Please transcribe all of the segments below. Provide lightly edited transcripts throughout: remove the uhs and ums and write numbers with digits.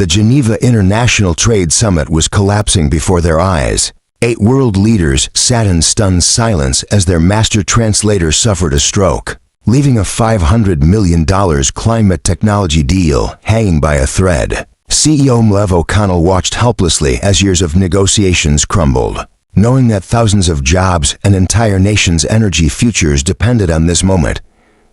The Geneva International Trade Summit was collapsing before their eyes. 8 world leaders sat in stunned silence as their master translator suffered a stroke, leaving a $500 million climate technology deal hanging by a thread. CEO Mlev O'Connell watched helplessly as years of negotiations crumbled, knowing that thousands of jobs and entire nations' energy futures depended on this moment.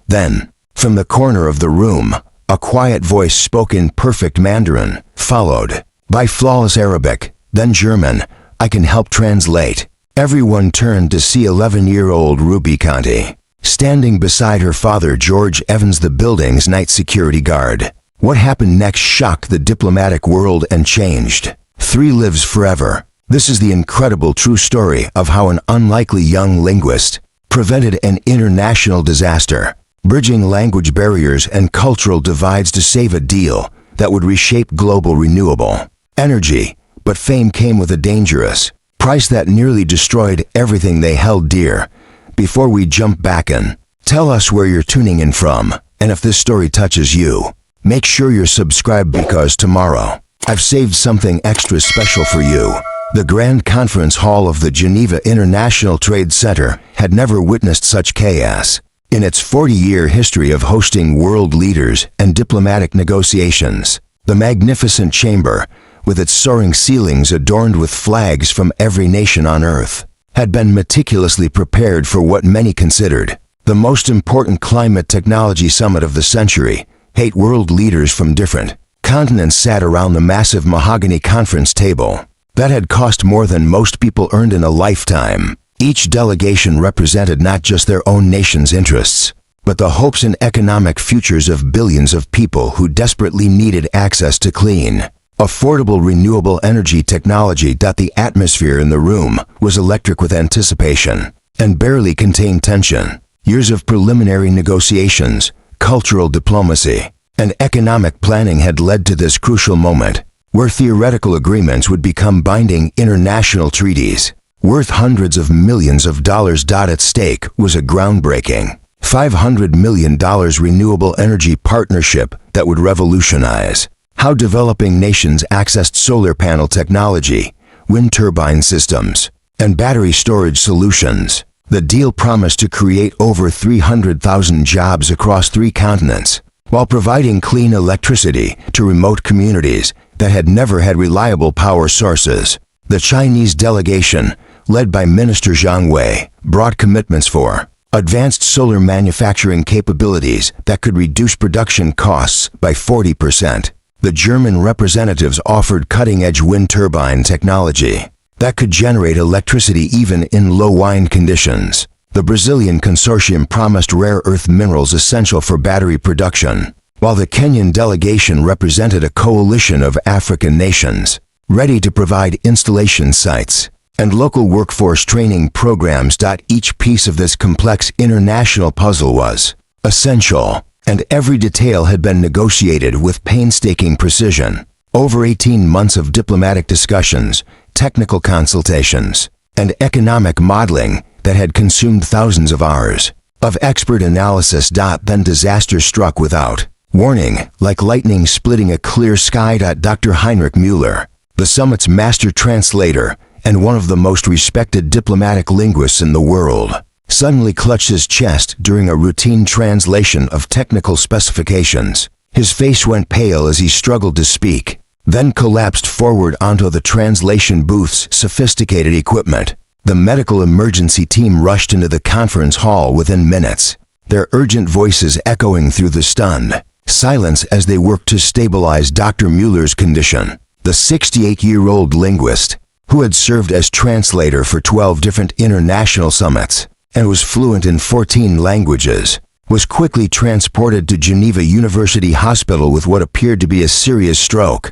Then, from the corner of the room, a quiet voice spoke in perfect Mandarin, followed by flawless Arabic, then German. "I can help translate." Everyone turned to see 11-year-old Ruby Conti, standing beside her father George Evans, the building's night security guard. What happened next shocked the diplomatic world and changed 3 lives forever. This is the incredible true story of how an unlikely young linguist prevented an international disaster, bridging language barriers and cultural divides to save a deal that would reshape global renewable energy. But fame came with a dangerous price that nearly destroyed everything they held dear. Before we jump back in, tell us where you're tuning in from, and if this story touches you, make sure you're subscribed because tomorrow, I've saved something extra special for you. The Grand Conference Hall of the Geneva International Trade Center had never witnessed such chaos. In its 40-year history of hosting world leaders and diplomatic negotiations, the magnificent chamber, with its soaring ceilings adorned with flags from every nation on Earth, had been meticulously prepared for what many considered the most important climate technology summit of the century. 8 world leaders from different continents sat around the massive mahogany conference table that had cost more than most people earned in a lifetime. Each delegation represented not just their own nation's interests, but the hopes and economic futures of billions of people who desperately needed access to clean, affordable renewable energy technology. The atmosphere in the room was electric with anticipation and barely contained tension. Years of preliminary negotiations, cultural diplomacy, and economic planning had led to this crucial moment, where theoretical agreements would become binding international treaties, worth hundreds of millions of dollars. At stake was a groundbreaking $500 million renewable energy partnership that would revolutionize how developing nations accessed solar panel technology, wind turbine systems, and battery storage solutions. The deal promised to create over 300,000 jobs across 3 continents, while providing clean electricity to remote communities that had never had reliable power sources. The Chinese delegation, led by Minister Zhang Wei, brought commitments for advanced solar manufacturing capabilities that could reduce production costs by 40%. The German representatives offered cutting-edge wind turbine technology that could generate electricity even in low wind conditions. The Brazilian consortium promised rare earth minerals essential for battery production, while the Kenyan delegation represented a coalition of African nations, ready to provide installation sites and local workforce training programs. Each piece of this complex international puzzle was essential, and every detail had been negotiated with painstaking precision. Over 18 months of diplomatic discussions, technical consultations, and economic modeling that had consumed thousands of hours of expert analysis. Then disaster struck without warning, like lightning splitting a clear sky. Dr. Heinrich Müller, the summit's master translator and one of the most respected diplomatic linguists in the world, suddenly clutched his chest during a routine translation of technical specifications. His face went pale as he struggled to speak, then collapsed forward onto the translation booth's sophisticated equipment. The medical emergency team rushed into the conference hall within minutes, their urgent voices echoing through the stunned silence as they worked to stabilize Dr. Müller's condition. The 68-year-old linguist, who had served as translator for 12 different international summits and was fluent in 14 languages, was quickly transported to Geneva University Hospital with what appeared to be a serious stroke.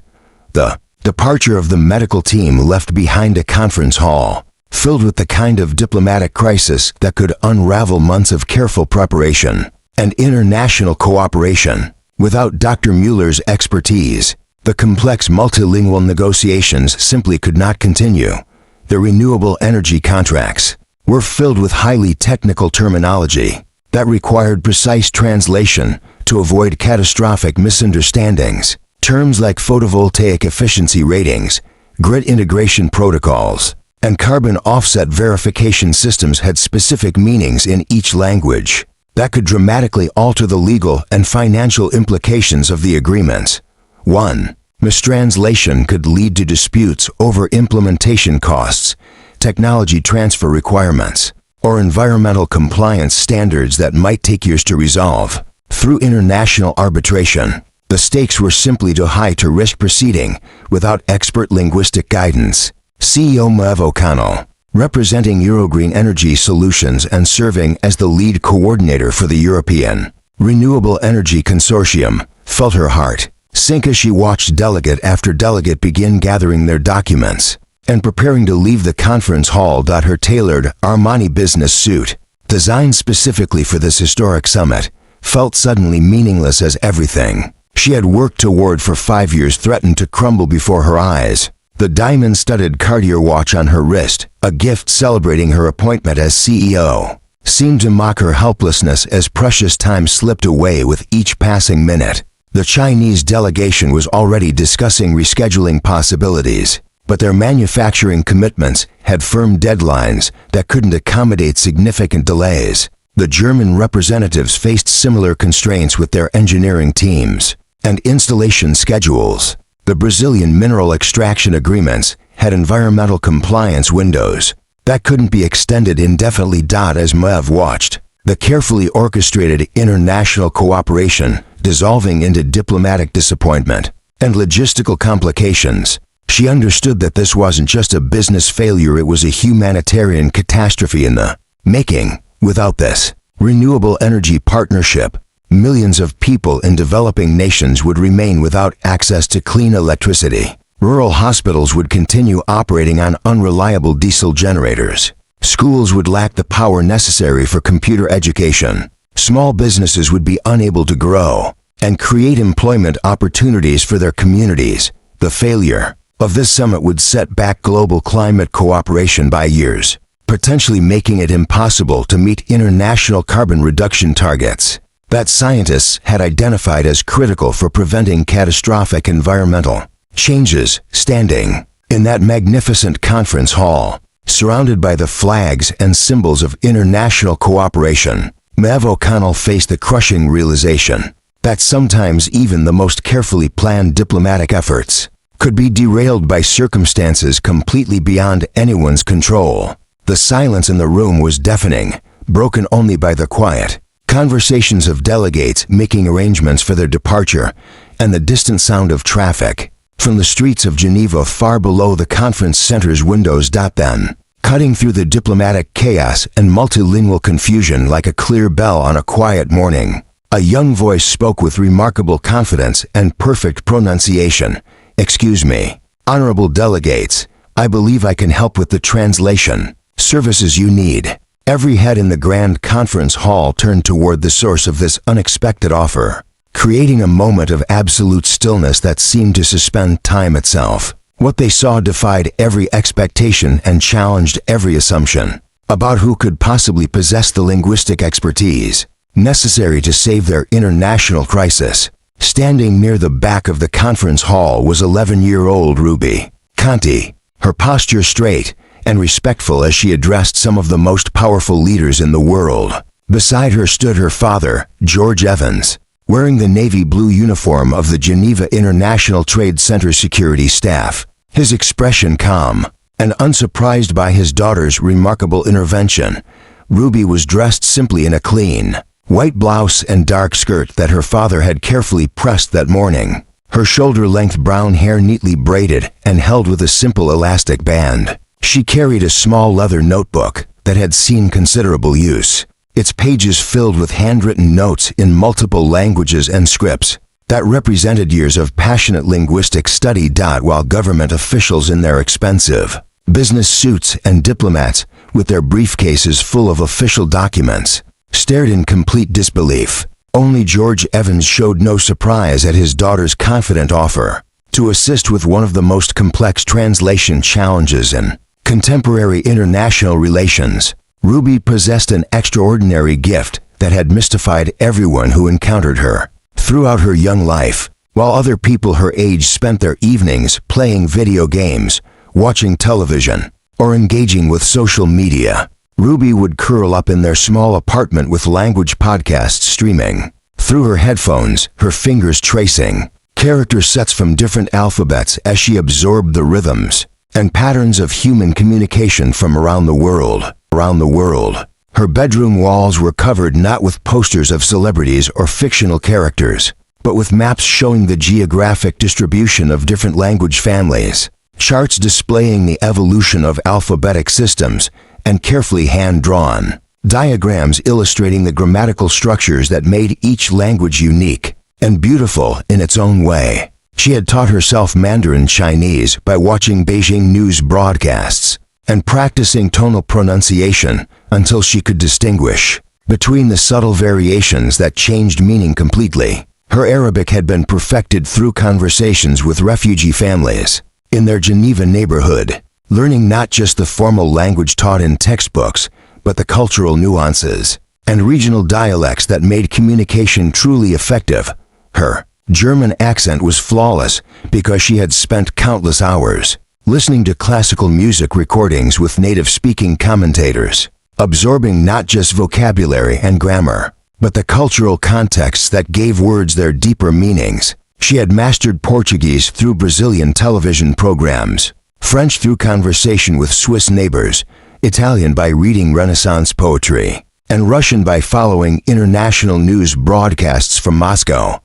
The departure of the medical team left behind a conference hall filled with the kind of diplomatic crisis that could unravel months of careful preparation and international cooperation. Without Dr. Müller's expertise, the complex multilingual negotiations simply could not continue. The renewable energy contracts were filled with highly technical terminology that required precise translation to avoid catastrophic misunderstandings. Terms like photovoltaic efficiency ratings, grid integration protocols, and carbon offset verification systems had specific meanings in each language that could dramatically alter the legal and financial implications of the agreements. 1. Mistranslation could lead to disputes over implementation costs, technology transfer requirements, or environmental compliance standards that might take years to resolve. Through international arbitration, the stakes were simply too high to risk proceeding without expert linguistic guidance. CEO Mev O'Connell, representing Eurogreen Energy Solutions and serving as the lead coordinator for the European Renewable Energy Consortium, felt her heart sink as she watched delegate after delegate begin gathering their documents and preparing to leave the conference hall. Her tailored Armani business suit, designed specifically for this historic summit, felt suddenly meaningless as everything she had worked toward for 5 years threatened to crumble before her eyes. The diamond-studded Cartier watch on her wrist, a gift celebrating her appointment as CEO, seemed to mock her helplessness as precious time slipped away with each passing minute. The Chinese delegation was already discussing rescheduling possibilities, but their manufacturing commitments had firm deadlines that couldn't accommodate significant delays. The German representatives faced similar constraints with their engineering teams and installation schedules. The Brazilian mineral extraction agreements had environmental compliance windows that couldn't be extended indefinitely. As Mev watched the carefully orchestrated international cooperation dissolving into diplomatic disappointment and logistical complications, she understood that this wasn't just a business failure, it was a humanitarian catastrophe in the making. Without this renewable energy partnership, millions of people in developing nations would remain without access to clean electricity. Rural hospitals would continue operating on unreliable diesel generators. Schools would lack the power necessary for computer education. Small businesses would be unable to grow and create employment opportunities for their communities. The failure of this summit would set back global climate cooperation by years, potentially making it impossible to meet international carbon reduction targets that scientists had identified as critical for preventing catastrophic environmental changes. Standing in that magnificent conference hall, surrounded by the flags and symbols of international cooperation, Mev O'Connell faced the crushing realization that sometimes even the most carefully planned diplomatic efforts could be derailed by circumstances completely beyond anyone's control. The silence in the room was deafening, broken only by the quiet conversations of delegates making arrangements for their departure and the distant sound of traffic from the streets of Geneva far below the conference center's windows. Then, cutting through the diplomatic chaos and multilingual confusion like a clear bell on a quiet morning, a young voice spoke with remarkable confidence and perfect pronunciation. "Excuse me, honorable delegates, I believe I can help with the translation services you need." Every head in the grand conference hall turned toward the source of this unexpected offer, creating a moment of absolute stillness that seemed to suspend time itself. What they saw defied every expectation and challenged every assumption about who could possibly possess the linguistic expertise necessary to save their international crisis. Standing near the back of the conference hall was 11-year-old Ruby Conti, her posture straight and respectful as she addressed some of the most powerful leaders in the world. Beside her stood her father, George Evans, wearing the navy blue uniform of the Geneva International Trade Center security staff, his expression calm and unsurprised by his daughter's remarkable intervention. Ruby was dressed simply in a clean, white blouse and dark skirt that her father had carefully pressed that morning, her shoulder-length brown hair neatly braided and held with a simple elastic band. She carried a small leather notebook that had seen considerable use, its pages filled with handwritten notes in multiple languages and scripts that represented years of passionate linguistic study. While government officials in their expensive business suits and diplomats with their briefcases full of official documents stared in complete disbelief, only George Evans showed no surprise at his daughter's confident offer to assist with one of the most complex translation challenges in contemporary international relations. Ruby possessed an extraordinary gift that had mystified everyone who encountered her. Throughout her young life, while other people her age spent their evenings playing video games, watching television, or engaging with social media. Ruby would curl up in their small apartment with language podcasts streaming. Through her headphones, her fingers tracing character sets from different alphabets as she absorbed the rhythms and patterns of human communication from around the world. Her bedroom walls were covered not with posters of celebrities or fictional characters, but with maps showing the geographic distribution of different language families, charts displaying the evolution of alphabetic systems, and carefully hand-drawn diagrams illustrating the grammatical structures that made each language unique and beautiful in its own way. She had taught herself Mandarin Chinese by watching Beijing news broadcasts and practicing tonal pronunciation until she could distinguish between the subtle variations that changed meaning completely. Her Arabic had been perfected through conversations with refugee families in their Geneva neighborhood, learning not just the formal language taught in textbooks, but the cultural nuances and regional dialects that made communication truly effective. Her German accent was flawless because she had spent countless hours listening to classical music recordings with native-speaking commentators, absorbing not just vocabulary and grammar, but the cultural contexts that gave words their deeper meanings. She had mastered Portuguese through Brazilian television programs, French through conversation with Swiss neighbors, Italian by reading Renaissance poetry, and Russian by following international news broadcasts from Moscow.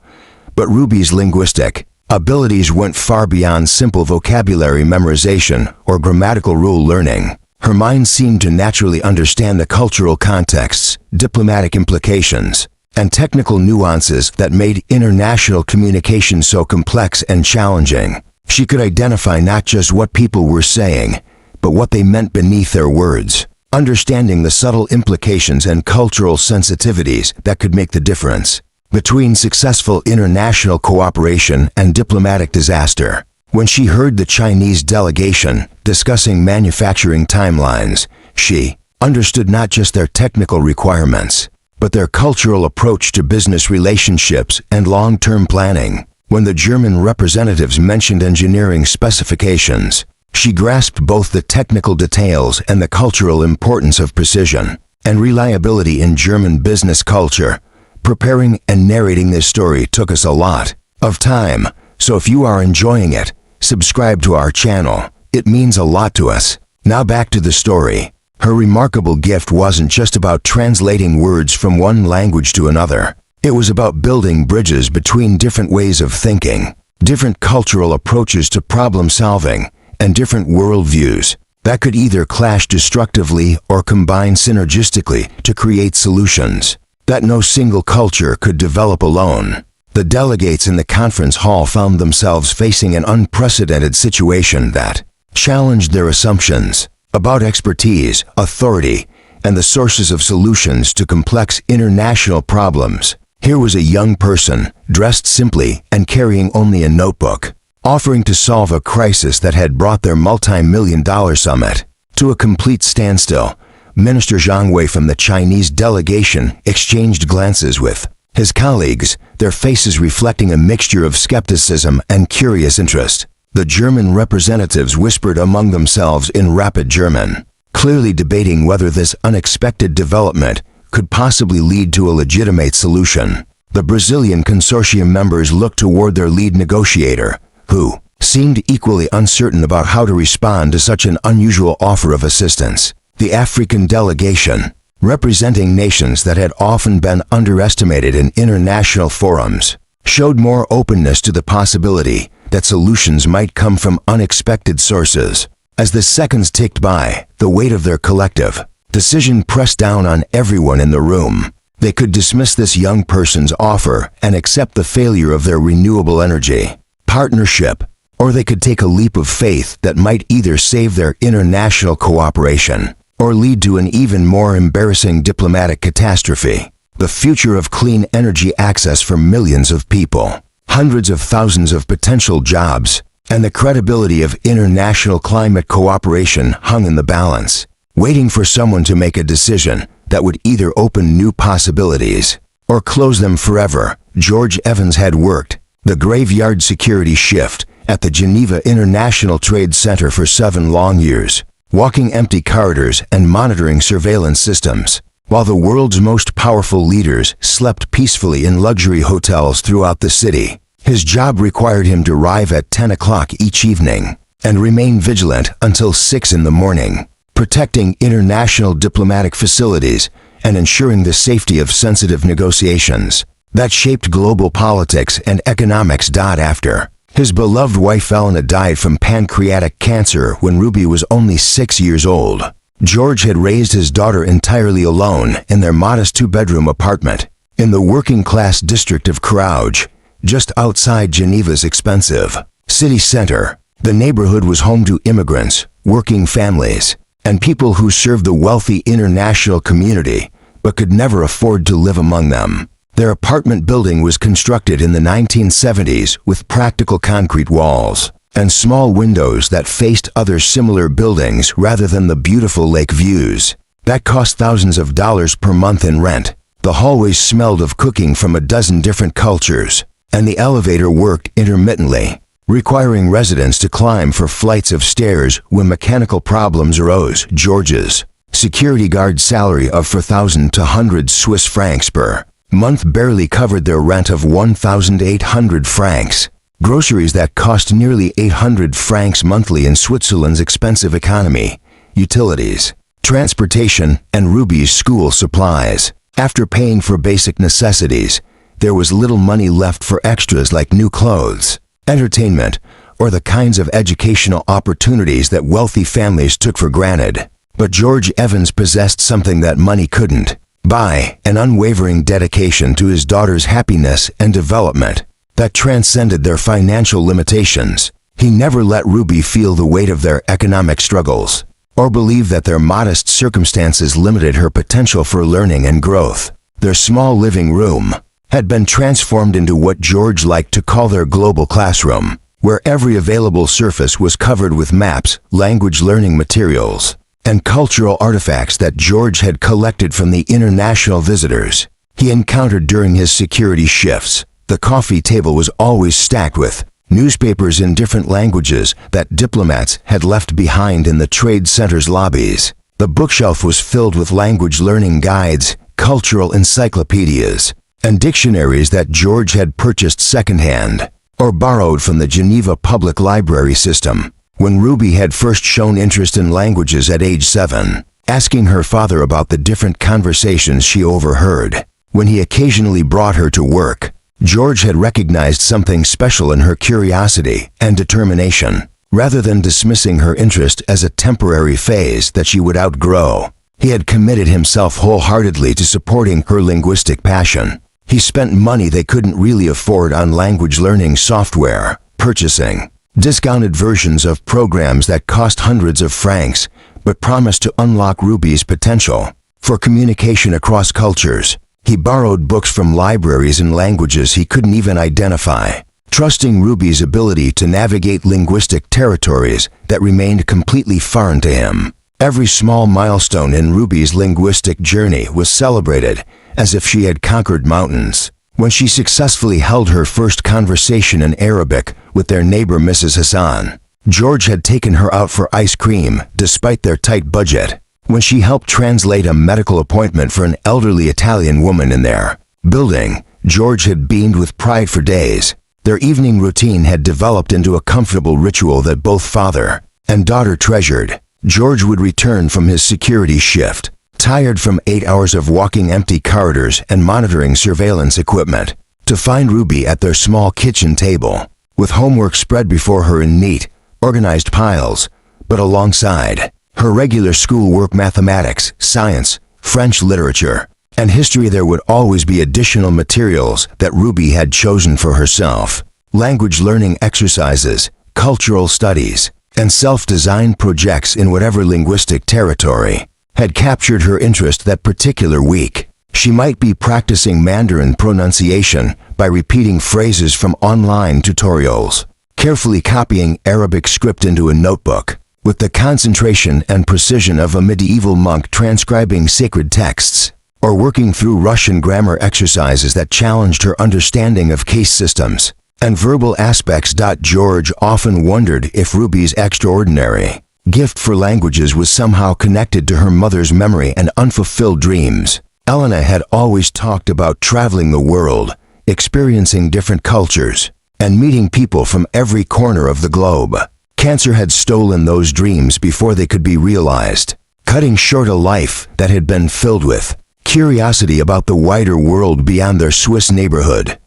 But Ruby's linguistic abilities went far beyond simple vocabulary memorization or grammatical rule learning. Her mind seemed to naturally understand the cultural contexts, diplomatic implications, and technical nuances that made international communication so complex and challenging. She could identify not just what people were saying, but what they meant beneath their words, understanding the subtle implications and cultural sensitivities that could make the difference between successful international cooperation and diplomatic disaster. When she heard the Chinese delegation discussing manufacturing timelines, she understood not just their technical requirements, but their cultural approach to business relationships and long-term planning. When the German representatives mentioned engineering specifications, she grasped both the technical details and the cultural importance of precision and reliability in German business culture. Preparing and narrating this story took us a lot of time, so if you are enjoying it, subscribe to our channel. It means a lot to us. Now back to the story. Her remarkable gift wasn't just about translating words from one language to another. It was about building bridges between different ways of thinking, different cultural approaches to problem solving, and different worldviews that could either clash destructively or combine synergistically to create solutions that no single culture could develop alone. The delegates in the conference hall found themselves facing an unprecedented situation that challenged their assumptions about expertise, authority, and the sources of solutions to complex international problems. Here was a young person, dressed simply and carrying only a notebook, offering to solve a crisis that had brought their multi-million-dollar summit to a complete standstill. Minister Zhang Wei from the Chinese delegation exchanged glances with his colleagues, their faces reflecting a mixture of skepticism and curious interest. The German representatives whispered among themselves in rapid German, clearly debating whether this unexpected development could possibly lead to a legitimate solution. The Brazilian consortium members looked toward their lead negotiator, who seemed equally uncertain about how to respond to such an unusual offer of assistance. The African delegation, representing nations that had often been underestimated in international forums, showed more openness to the possibility that solutions might come from unexpected sources. As the seconds ticked by, the weight of their collective decision pressed down on everyone in the room. They could dismiss this young person's offer and accept the failure of their renewable energy partnership, or they could take a leap of faith that might either save their international cooperation or lead to an even more embarrassing diplomatic catastrophe. The future of clean energy access for millions of people, hundreds of thousands of potential jobs, and the credibility of international climate cooperation hung in the balance, waiting for someone to make a decision that would either open new possibilities or close them forever. George Evans had worked the graveyard security shift at the Geneva International Trade Center for 7 long years, walking empty corridors and monitoring surveillance systems, while the world's most powerful leaders slept peacefully in luxury hotels throughout the city. His job required him to arrive at 10 o'clock each evening and remain vigilant until 6 in the morning, protecting international diplomatic facilities and ensuring the safety of sensitive negotiations that shaped global politics and economics. After his beloved wife Elena died from pancreatic cancer when Ruby was only 6 years old, George had raised his daughter entirely alone in their modest 2-bedroom apartment in the working-class district of Carouge, just outside Geneva's expensive city center. The neighborhood was home to immigrants, working families, and people who served the wealthy international community but could never afford to live among them. Their apartment building was constructed in the 1970s with practical concrete walls and small windows that faced other similar buildings rather than the beautiful lake views that cost thousands of dollars per month in rent. The hallways smelled of cooking from a dozen different cultures, and the elevator worked intermittently, requiring residents to climb for flights of stairs when mechanical problems arose. George's security guard salary of 4,000 to 100 Swiss francs per month barely covered their rent of 1,800 francs, groceries that cost nearly 800 francs monthly in Switzerland's expensive economy, utilities, transportation, and Ruby's school supplies. After paying for basic necessities, there was little money left for extras like new clothes, entertainment, or the kinds of educational opportunities that wealthy families took for granted. But George Evans possessed something that money couldn't buy: an unwavering dedication to his daughter's happiness and development that transcended their financial limitations. He never let Ruby feel the weight of their economic struggles or believe that their modest circumstances limited her potential for learning and growth. Their small living room had been transformed into what George liked to call their global classroom, where every available surface was covered with maps, language learning materials, and cultural artifacts that George had collected from the international visitors he encountered during his security shifts. The coffee table was always stacked with newspapers in different languages that diplomats had left behind in the trade center's lobbies. The bookshelf was filled with language learning guides, cultural encyclopedias, and dictionaries that George had purchased secondhand or borrowed from the Geneva Public Library system. When Ruby had first shown interest in languages at age 7, asking her father about the different conversations she overheard when he occasionally brought her to work, George had recognized something special in her curiosity and determination. Rather than dismissing her interest as a temporary phase that she would outgrow, he had committed himself wholeheartedly to supporting her linguistic passion. He spent money they couldn't really afford on language learning software, purchasing discounted versions of programs that cost hundreds of francs but promised to unlock Ruby's potential for communication across cultures. He borrowed books from libraries in languages he couldn't even identify, trusting Ruby's ability to navigate linguistic territories that remained completely foreign to him. Every small milestone in Ruby's linguistic journey was celebrated as if she had conquered mountains. When she successfully held her first conversation in Arabic with their neighbor Mrs. Hassan, George had taken her out for ice cream despite their tight budget. When she helped translate a medical appointment for an elderly Italian woman in their building, George had beamed with pride for days. Their evening routine had developed into a comfortable ritual that both father and daughter treasured. George would return from his security shift, tired from 8 hours of walking empty corridors and monitoring surveillance equipment, to find Ruby at their small kitchen table, with homework spread before her in neat, organized piles, but alongside her regular schoolwork, mathematics, science, French literature, and history, there would always be additional materials that Ruby had chosen for herself. Language learning exercises, cultural studies, and self-designed projects in whatever linguistic territory had captured her interest that particular week. She might be practicing Mandarin pronunciation by repeating phrases from online tutorials, carefully copying Arabic script into a notebook, with the concentration and precision of a medieval monk transcribing sacred texts, or working through Russian grammar exercises that challenged her understanding of case systems. and verbal aspects. George often wondered if Ruby's extraordinary gift for languages was somehow connected to her mother's memory and unfulfilled dreams. Elena had always talked about traveling the world, experiencing different cultures, and meeting people from every corner of the globe. Cancer had stolen those dreams before they could be realized, cutting short a life that had been filled with curiosity about the wider world beyond their Swiss neighborhood.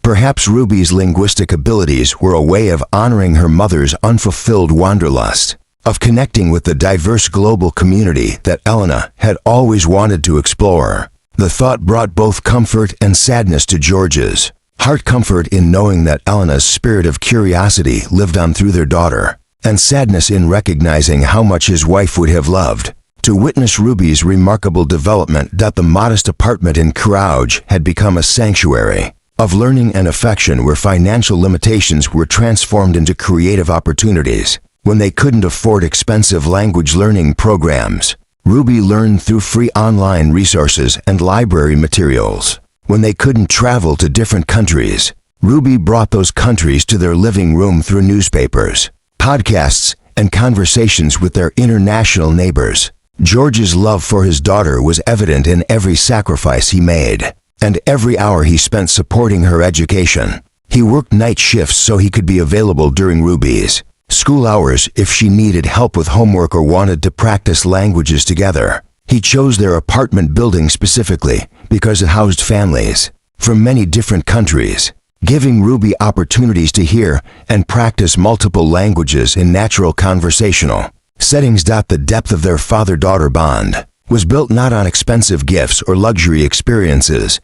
Perhaps Ruby's linguistic abilities were a way of honoring her mother's unfulfilled wanderlust, of connecting with the diverse global community that Elena had always wanted to explore. The thought brought both comfort and sadness to George's heart. Comfort in knowing that Elena's spirit of curiosity lived on through their daughter, and sadness in recognizing how much his wife would have loved to witness Ruby's remarkable development. The modest apartment in Crouch had become a sanctuary of learning and affection, where financial limitations were transformed into creative opportunities. When they couldn't afford expensive language learning programs, Ruby learned through free online resources and library materials. When they couldn't travel to different countries, Ruby brought those countries to their living room through newspapers, podcasts, and conversations with their international neighbors. George's love for his daughter was evident in every sacrifice he made, and every hour he spent supporting her education. He worked night shifts so he could be available during Ruby's school hours if she needed help with homework or wanted to practice languages together. He chose their apartment building specifically because it housed families from many different countries, giving Ruby opportunities to hear and practice multiple languages in natural conversational settings. The depth of their father-daughter bond was built not on expensive gifts or luxury experiences,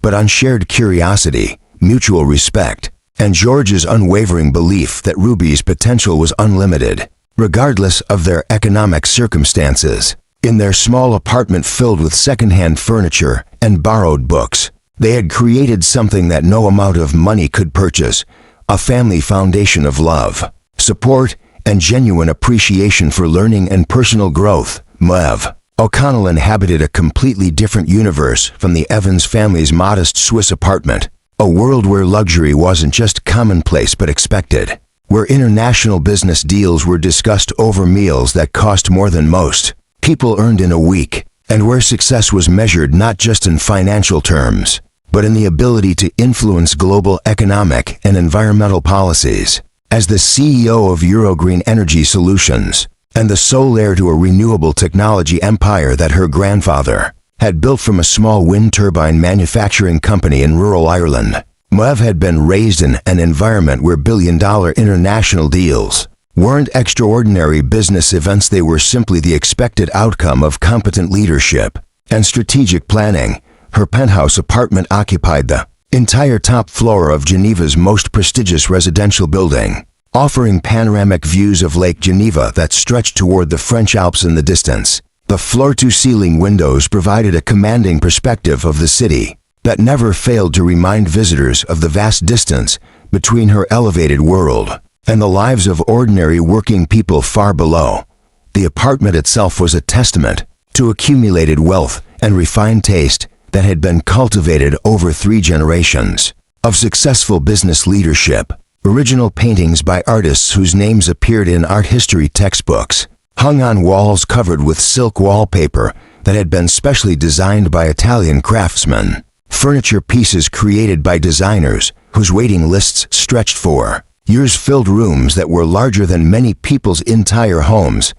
but on shared curiosity, mutual respect, and George's unwavering belief that Ruby's potential was unlimited, regardless of their economic circumstances. In their small apartment filled with secondhand furniture and borrowed books, they had created something that no amount of money could purchase: a family foundation of love, support, and genuine appreciation for learning and personal growth. Maeve O'Connell inhabited a completely different universe from the Evans family's modest Swiss apartment, a world where luxury wasn't just commonplace but expected, where international business deals were discussed over meals that cost more than most people earned in a week, and where success was measured not just in financial terms, but in the ability to influence global economic and environmental policies. As the CEO of Eurogreen Energy Solutions, and the sole heir to a renewable technology empire that her grandfather had built from a small wind turbine manufacturing company in rural Ireland, Maeve had been raised in an environment where billion-dollar international deals weren't extraordinary business events. They were simply the expected outcome of competent leadership and strategic planning. Her penthouse apartment occupied the entire top floor of Geneva's most prestigious residential building, offering panoramic views of Lake Geneva that stretched toward the French Alps in the distance. The floor-to-ceiling windows provided a commanding perspective of the city that never failed to remind visitors of the vast distance between her elevated world and the lives of ordinary working people far below. The apartment itself was a testament to accumulated wealth and refined taste that had been cultivated over 3 generations of successful business leadership. Original paintings by artists whose names appeared in art history textbooks hung on walls covered with silk wallpaper that had been specially designed by Italian craftsmen. Furniture pieces created by designers whose waiting lists stretched for years filled rooms that were larger than many people's entire homes.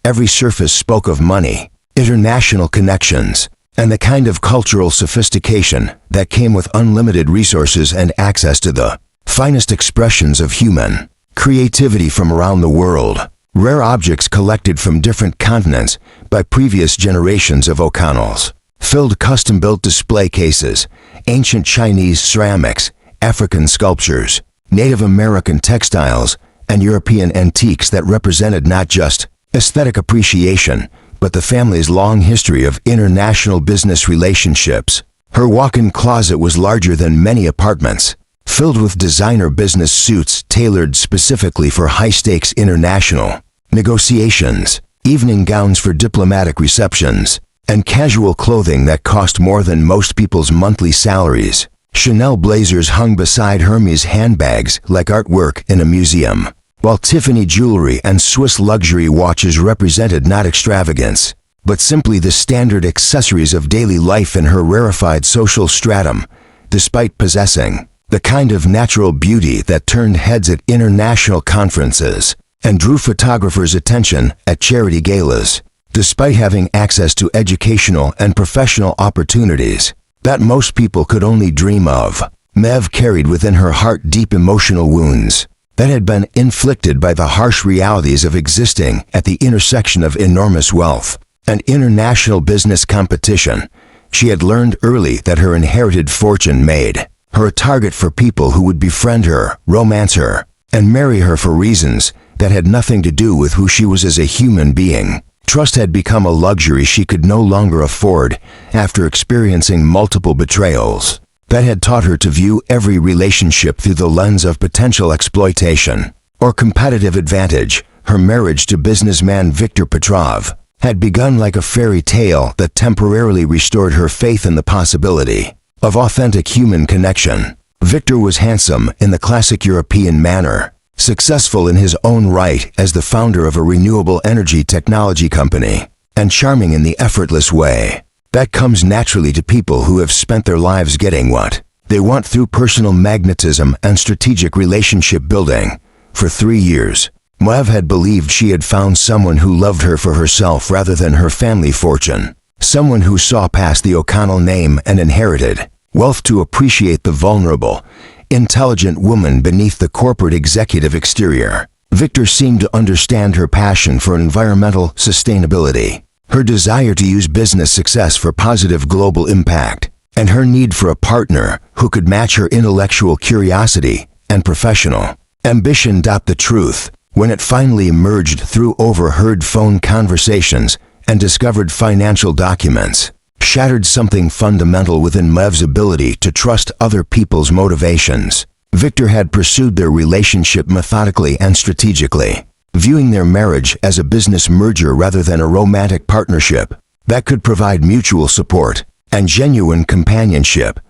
Every surface spoke of money, international connections, and the kind of cultural sophistication that came with unlimited resources and access to the finest expressions of human creativity from around the world. Rare objects collected from different continents by previous generations of O'Connells filled custom-built display cases, ancient Chinese ceramics, African sculptures, Native American textiles, and European antiques that represented not just aesthetic appreciation, but the family's long history of international business relationships. Her walk-in closet was larger than many apartments, filled with designer business suits tailored specifically for high-stakes international negotiations, evening gowns for diplomatic receptions, and casual clothing that cost more than most people's monthly salaries. Chanel blazers hung beside Hermes handbags like artwork in a museum, while Tiffany jewelry and Swiss luxury watches represented not extravagance, but simply the standard accessories of daily life in her rarefied social stratum, despite possessing the kind of natural beauty that turned heads at international conferences and drew photographers' attention at charity galas, despite having access to educational and professional opportunities that most people could only dream of. Mev carried within her heart deep emotional wounds that had been inflicted by the harsh realities of existing at the intersection of enormous wealth and international business competition. She had learned early that her inherited fortune made her a target for people who would befriend her, romance her, and marry her for reasons that had nothing to do with who she was as a human being. Trust had become a luxury she could no longer afford after experiencing multiple betrayals that had taught her to view every relationship through the lens of potential exploitation or competitive advantage. Her marriage to businessman Viktor Petrov had begun like a fairy tale that temporarily restored her faith in the possibility of authentic human connection. Viktor was handsome in the classic European manner, successful in his own right as the founder of a renewable energy technology company, and charming in the effortless way that comes naturally to people who have spent their lives getting what they want through personal magnetism and strategic relationship building. For 3 years, Mev had believed she had found someone who loved her for herself rather than her family fortune, someone who saw past the O'Connell name and inherited wealth to appreciate the vulnerable, intelligent woman beneath the corporate executive exterior. Viktor seemed to understand her passion for environmental sustainability, her desire to use business success for positive global impact, and her need for a partner who could match her intellectual curiosity and professional ambition. The truth, when it finally emerged through overheard phone conversations and discovered financial documents, shattered something fundamental within Mev's ability to trust other people's motivations. Viktor had pursued their relationship methodically and strategically, viewing their marriage as a business merger rather than a romantic partnership that could provide mutual support and genuine companionship.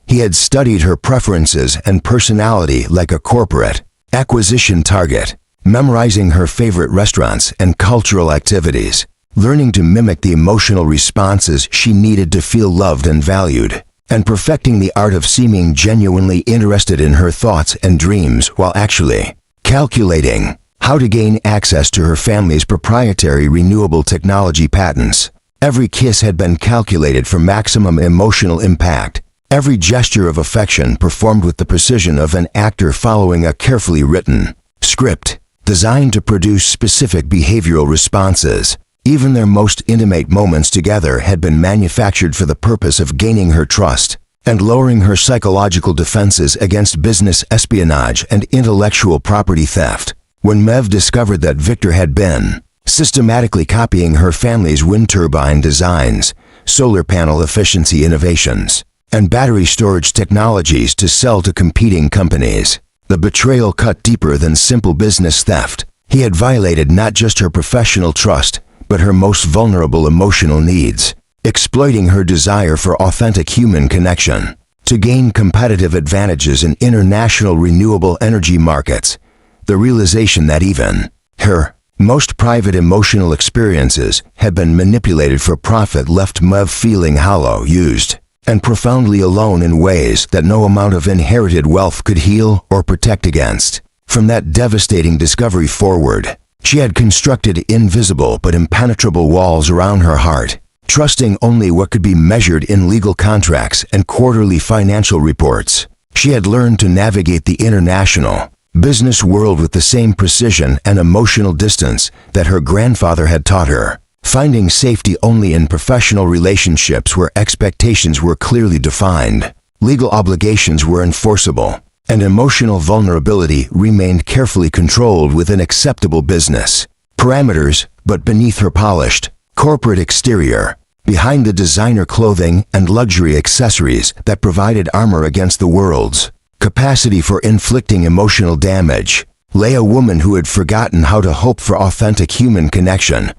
He had studied her preferences and personality like a corporate acquisition target, memorizing her favorite restaurants and cultural activities, learning to mimic the emotional responses she needed to feel loved and valued, and perfecting the art of seeming genuinely interested in her thoughts and dreams while actually calculating how to gain access to her family's proprietary renewable technology patents. Every kiss had been calculated for maximum emotional impact, every gesture of affection performed with the precision of an actor following a carefully written script designed to produce specific behavioral responses. Even their most intimate moments together had been manufactured for the purpose of gaining her trust and lowering her psychological defenses against business espionage and intellectual property theft. When Mev discovered that Viktor had been systematically copying her family's wind turbine designs, solar panel efficiency innovations, and battery storage technologies to sell to competing companies, the betrayal cut deeper than simple business theft. He had violated not just her professional trust, but her most vulnerable emotional needs, exploiting her desire for authentic human connection to gain competitive advantages in international renewable energy markets. The realization that even her most private emotional experiences had been manipulated for profit left Mev feeling hollow, used, and profoundly alone in ways that no amount of inherited wealth could heal or protect against. From that devastating discovery forward, she had constructed invisible but impenetrable walls around her heart, trusting only what could be measured in legal contracts and quarterly financial reports. She had learned to navigate the international business world with the same precision and emotional distance that her grandfather had taught her, finding safety only in professional relationships where expectations were clearly defined, legal obligations were enforceable, and emotional vulnerability remained carefully controlled within acceptable business parameters. But beneath her polished corporate exterior, behind the designer clothing and luxury accessories that provided armor against the world's capacity for inflicting emotional damage, lay a woman who had forgotten how to hope for authentic human connection,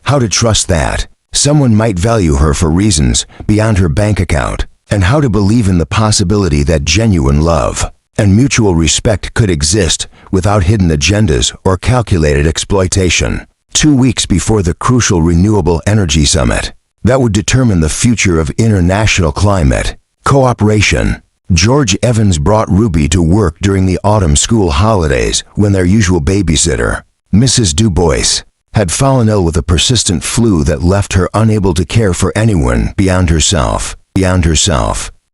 how to trust that someone might value her for reasons beyond her bank account, and how to believe in the possibility that genuine love and mutual respect could exist without hidden agendas or calculated exploitation. 2 weeks before the crucial Renewable Energy Summit that would determine the future of international climate cooperation, George Evans brought Ruby to work during the autumn school holidays when their usual babysitter, Mrs. Du Bois, had fallen ill with a persistent flu that left her unable to care for anyone beyond herself.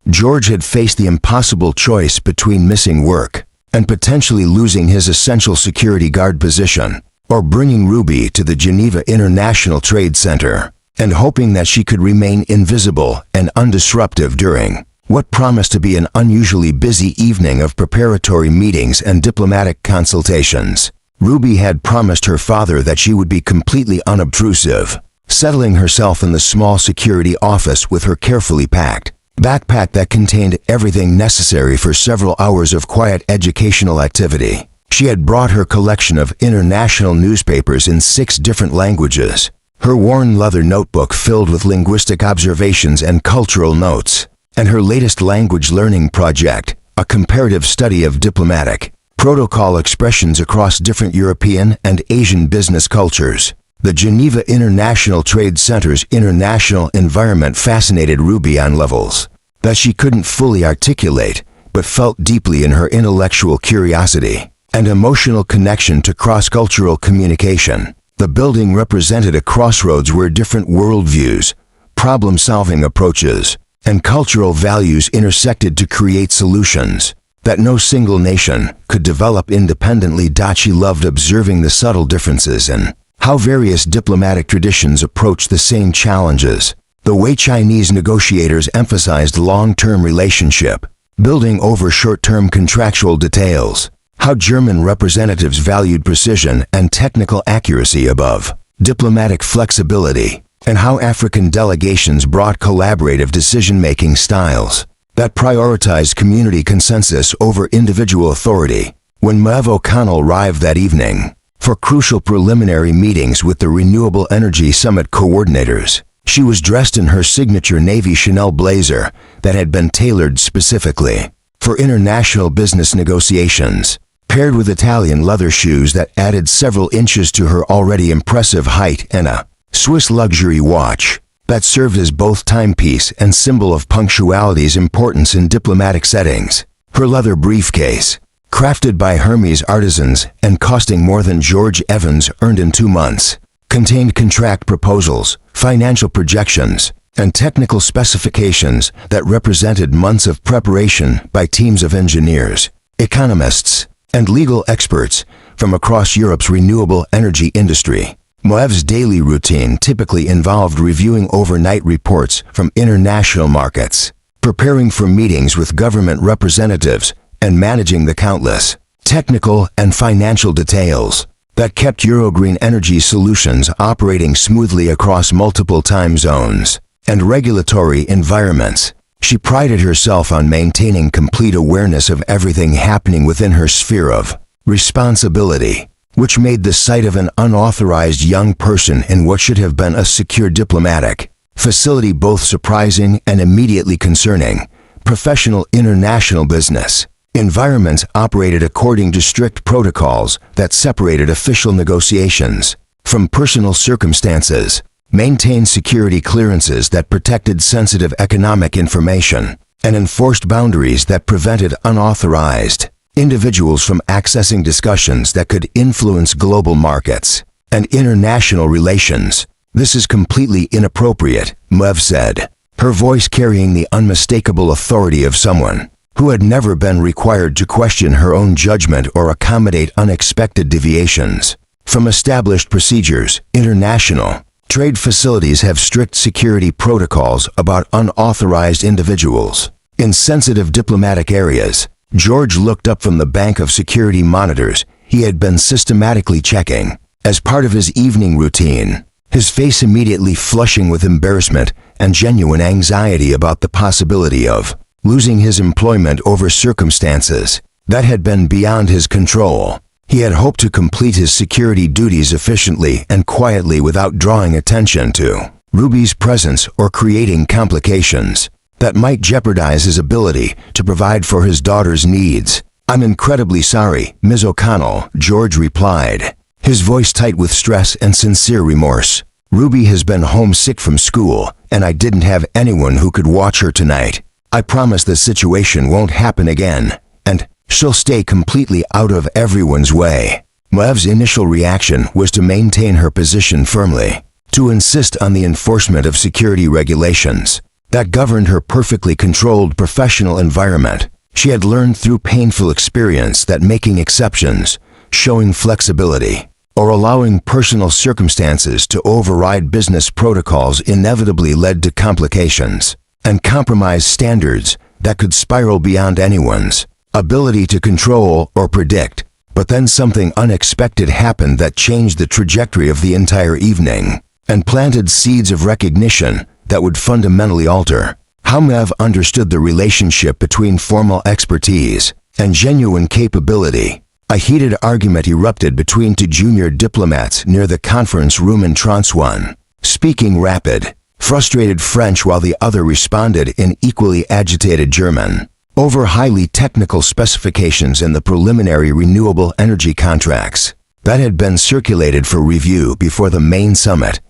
George had faced the impossible choice between missing work and potentially losing his essential security guard position, or bringing Ruby to the Geneva International Trade Center and hoping that she could remain invisible and undisruptive during what promised to be an unusually busy evening of preparatory meetings and diplomatic consultations. Ruby had promised her father that she would be completely unobtrusive, settling herself in the small security office with her carefully packed backpack that contained everything necessary for several hours of quiet educational activity. She had brought her collection of international newspapers in 6 different languages, her worn leather notebook filled with linguistic observations and cultural notes, and her latest language learning project, a comparative study of diplomatic protocol expressions across different European and Asian business cultures. The Geneva International Trade Center's international environment fascinated Ruby on levels that she couldn't fully articulate, but felt deeply in her intellectual curiosity and emotional connection to cross-cultural communication. The building represented a crossroads where different worldviews, problem-solving approaches, and cultural values intersected to create solutions that no single nation could develop independently. She loved observing the subtle differences in how various diplomatic traditions approach the same challenges, the way Chinese negotiators emphasized long-term relationship building over short-term contractual details, how German representatives valued precision and technical accuracy above diplomatic flexibility, and how African delegations brought collaborative decision-making styles that prioritized community consensus over individual authority. When Maeve O'Connell arrived that evening for crucial preliminary meetings with the Renewable Energy Summit coordinators, she was dressed in her signature navy Chanel blazer that had been tailored specifically for international business negotiations, paired with Italian leather shoes that added several inches to her already impressive height, and a Swiss luxury watch that served as both timepiece and symbol of punctuality's importance in diplomatic settings. Her leather briefcase, crafted by Hermes artisans and costing more than George Evans earned in 2 months, contained contract proposals, financial projections, and technical specifications that represented months of preparation by teams of engineers, economists, and legal experts from across Europe's renewable energy industry. Maeve's daily routine typically involved reviewing overnight reports from international markets, preparing for meetings with government representatives, and managing the countless technical and financial details that kept Eurogreen Energy Solutions operating smoothly across multiple time zones and regulatory environments. She prided herself on maintaining complete awareness of everything happening within her sphere of responsibility, which made the sight of an unauthorized young person in what should have been a secure diplomatic facility both surprising and immediately concerning. Professional international business environments operated according to strict protocols that separated official negotiations from personal circumstances, maintained security clearances that protected sensitive economic information, and enforced boundaries that prevented unauthorized individuals from accessing discussions that could influence global markets and international relations. "This is completely inappropriate," Maeve said, her voice carrying the unmistakable authority of someone who had never been required to question her own judgment or accommodate unexpected deviations from established procedures. International trade facilities have strict security protocols about unauthorized individuals in sensitive diplomatic areas. George looked up from the bank of security monitors he had been systematically checking as part of his evening routine, his face immediately flushing with embarrassment and genuine anxiety about the possibility of losing his employment over circumstances that had been beyond his control. He had hoped to complete his security duties efficiently and quietly without drawing attention to Ruby's presence or creating complications that might jeopardize his ability to provide for his daughter's needs. "I'm incredibly sorry, Ms. O'Connell," George replied, his voice tight with stress and sincere remorse. "Ruby has been homesick from school, and I didn't have anyone who could watch her tonight. I promise this situation won't happen again, and she'll stay completely out of everyone's way." Mev's initial reaction was to maintain her position firmly, to insist on the enforcement of security regulations that governed her perfectly controlled professional environment. She had learned through painful experience that making exceptions, showing flexibility, or allowing personal circumstances to override business protocols inevitably led to complications and compromised standards that could spiral beyond anyone's ability to control or predict. But then something unexpected happened that changed the trajectory of the entire evening and planted seeds of recognition that would fundamentally alter how Mev understood the relationship between formal expertise and genuine capability. A heated argument erupted between two junior diplomats near the conference room in Trance 1, speaking rapid, frustrated French while the other responded in equally agitated German, over highly technical specifications in the preliminary renewable energy contracts that had been circulated for review before the main summit.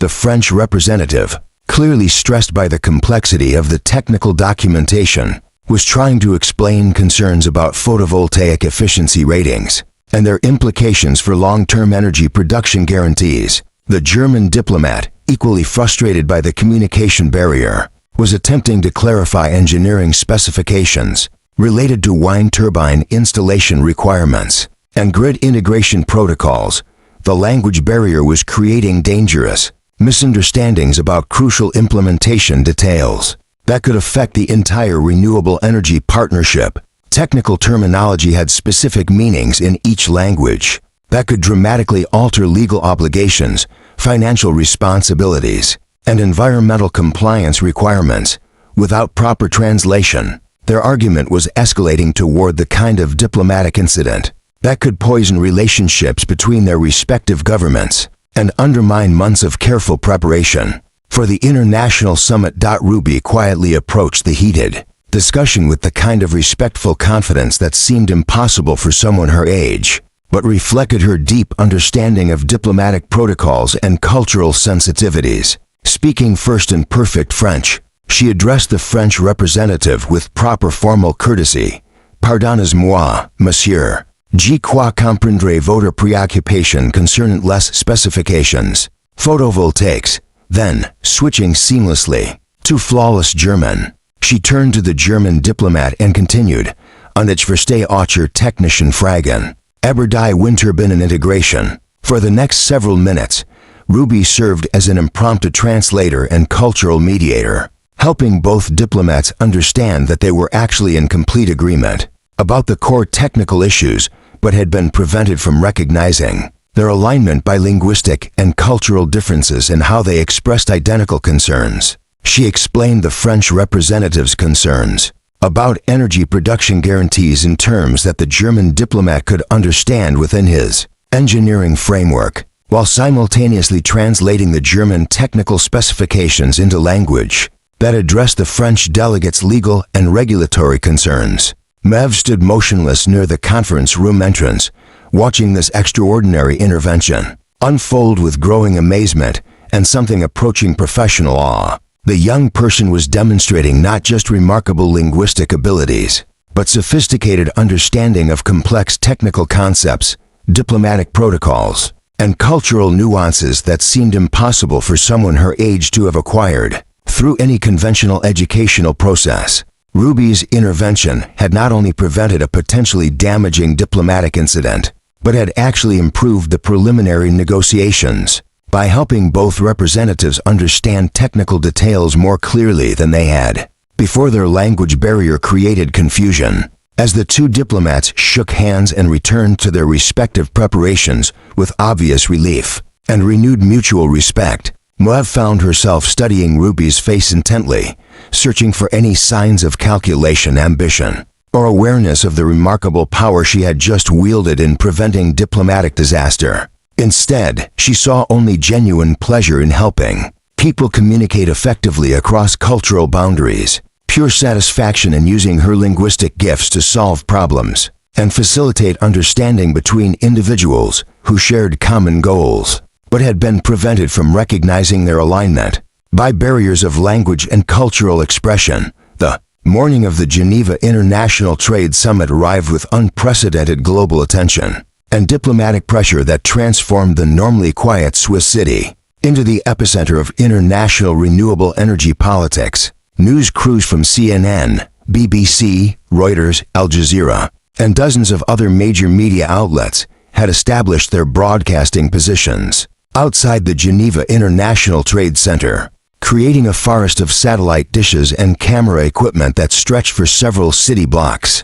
The French representative, clearly stressed by the complexity of the technical documentation, was trying to explain concerns about photovoltaic efficiency ratings and their implications for long-term energy production guarantees. The German diplomat, equally frustrated by the communication barrier, was attempting to clarify engineering specifications related to wind turbine installation requirements and grid integration protocols. The language barrier was creating dangerous misunderstandings about crucial implementation details that could affect the entire renewable energy partnership. Technical terminology had specific meanings in each language that could dramatically alter legal obligations, financial responsibilities, and environmental compliance requirements. Without proper translation, their argument was escalating toward the kind of diplomatic incident that could poison relationships between their respective governments and undermine months of careful preparation for the international summit. Ruby quietly approached the heated discussion with the kind of respectful confidence that seemed impossible for someone her age, but reflected her deep understanding of diplomatic protocols and cultural sensitivities. Speaking first in perfect French, she addressed the French representative with proper formal courtesy. "Pardonnez-moi, monsieur. Je crois comprendre votre préoccupation concernant les specifications photovoltaics." Then, switching seamlessly to flawless German, she turned to the German diplomat and continued, "Und ich verstehe Aucher technischen Fragen über die Windturbinen integration." For the next several minutes, Ruby served as an impromptu translator and cultural mediator, helping both diplomats understand that they were actually in complete agreement about the core technical issues, but had been prevented from recognizing their alignment by linguistic and cultural differences in how they expressed identical concerns. She explained the French representative's concerns about energy production guarantees in terms that the German diplomat could understand within his engineering framework, while simultaneously translating the German technical specifications into language that addressed the French delegates' legal and regulatory concerns. Mev stood motionless near the conference room entrance, watching this extraordinary intervention unfold with growing amazement and something approaching professional awe. The young person was demonstrating not just remarkable linguistic abilities, but sophisticated understanding of complex technical concepts, diplomatic protocols, and cultural nuances that seemed impossible for someone her age to have acquired through any conventional educational process. Ruby's intervention had not only prevented a potentially damaging diplomatic incident, but had actually improved the preliminary negotiations by helping both representatives understand technical details more clearly than they had before. Their language barrier created confusion. As the two diplomats shook hands and returned to their respective preparations with obvious relief and renewed mutual respect, Mev found herself studying Ruby's face intently, searching for any signs of calculation, ambition, or awareness of the remarkable power she had just wielded in preventing diplomatic disaster. Instead, she saw only genuine pleasure in helping people communicate effectively across cultural boundaries, pure satisfaction in using her linguistic gifts to solve problems and facilitate understanding between individuals who shared common goals, but had been prevented from recognizing their alignment by barriers of language and cultural expression. The morning of the Geneva International Trade Summit arrived with unprecedented global attention and diplomatic pressure that transformed the normally quiet Swiss city into the epicenter of international renewable energy politics. News crews from CNN, BBC, Reuters, Al Jazeera, and dozens of other major media outlets had established their broadcasting positions outside the Geneva International Trade Center, creating a forest of satellite dishes and camera equipment that stretched for several city blocks.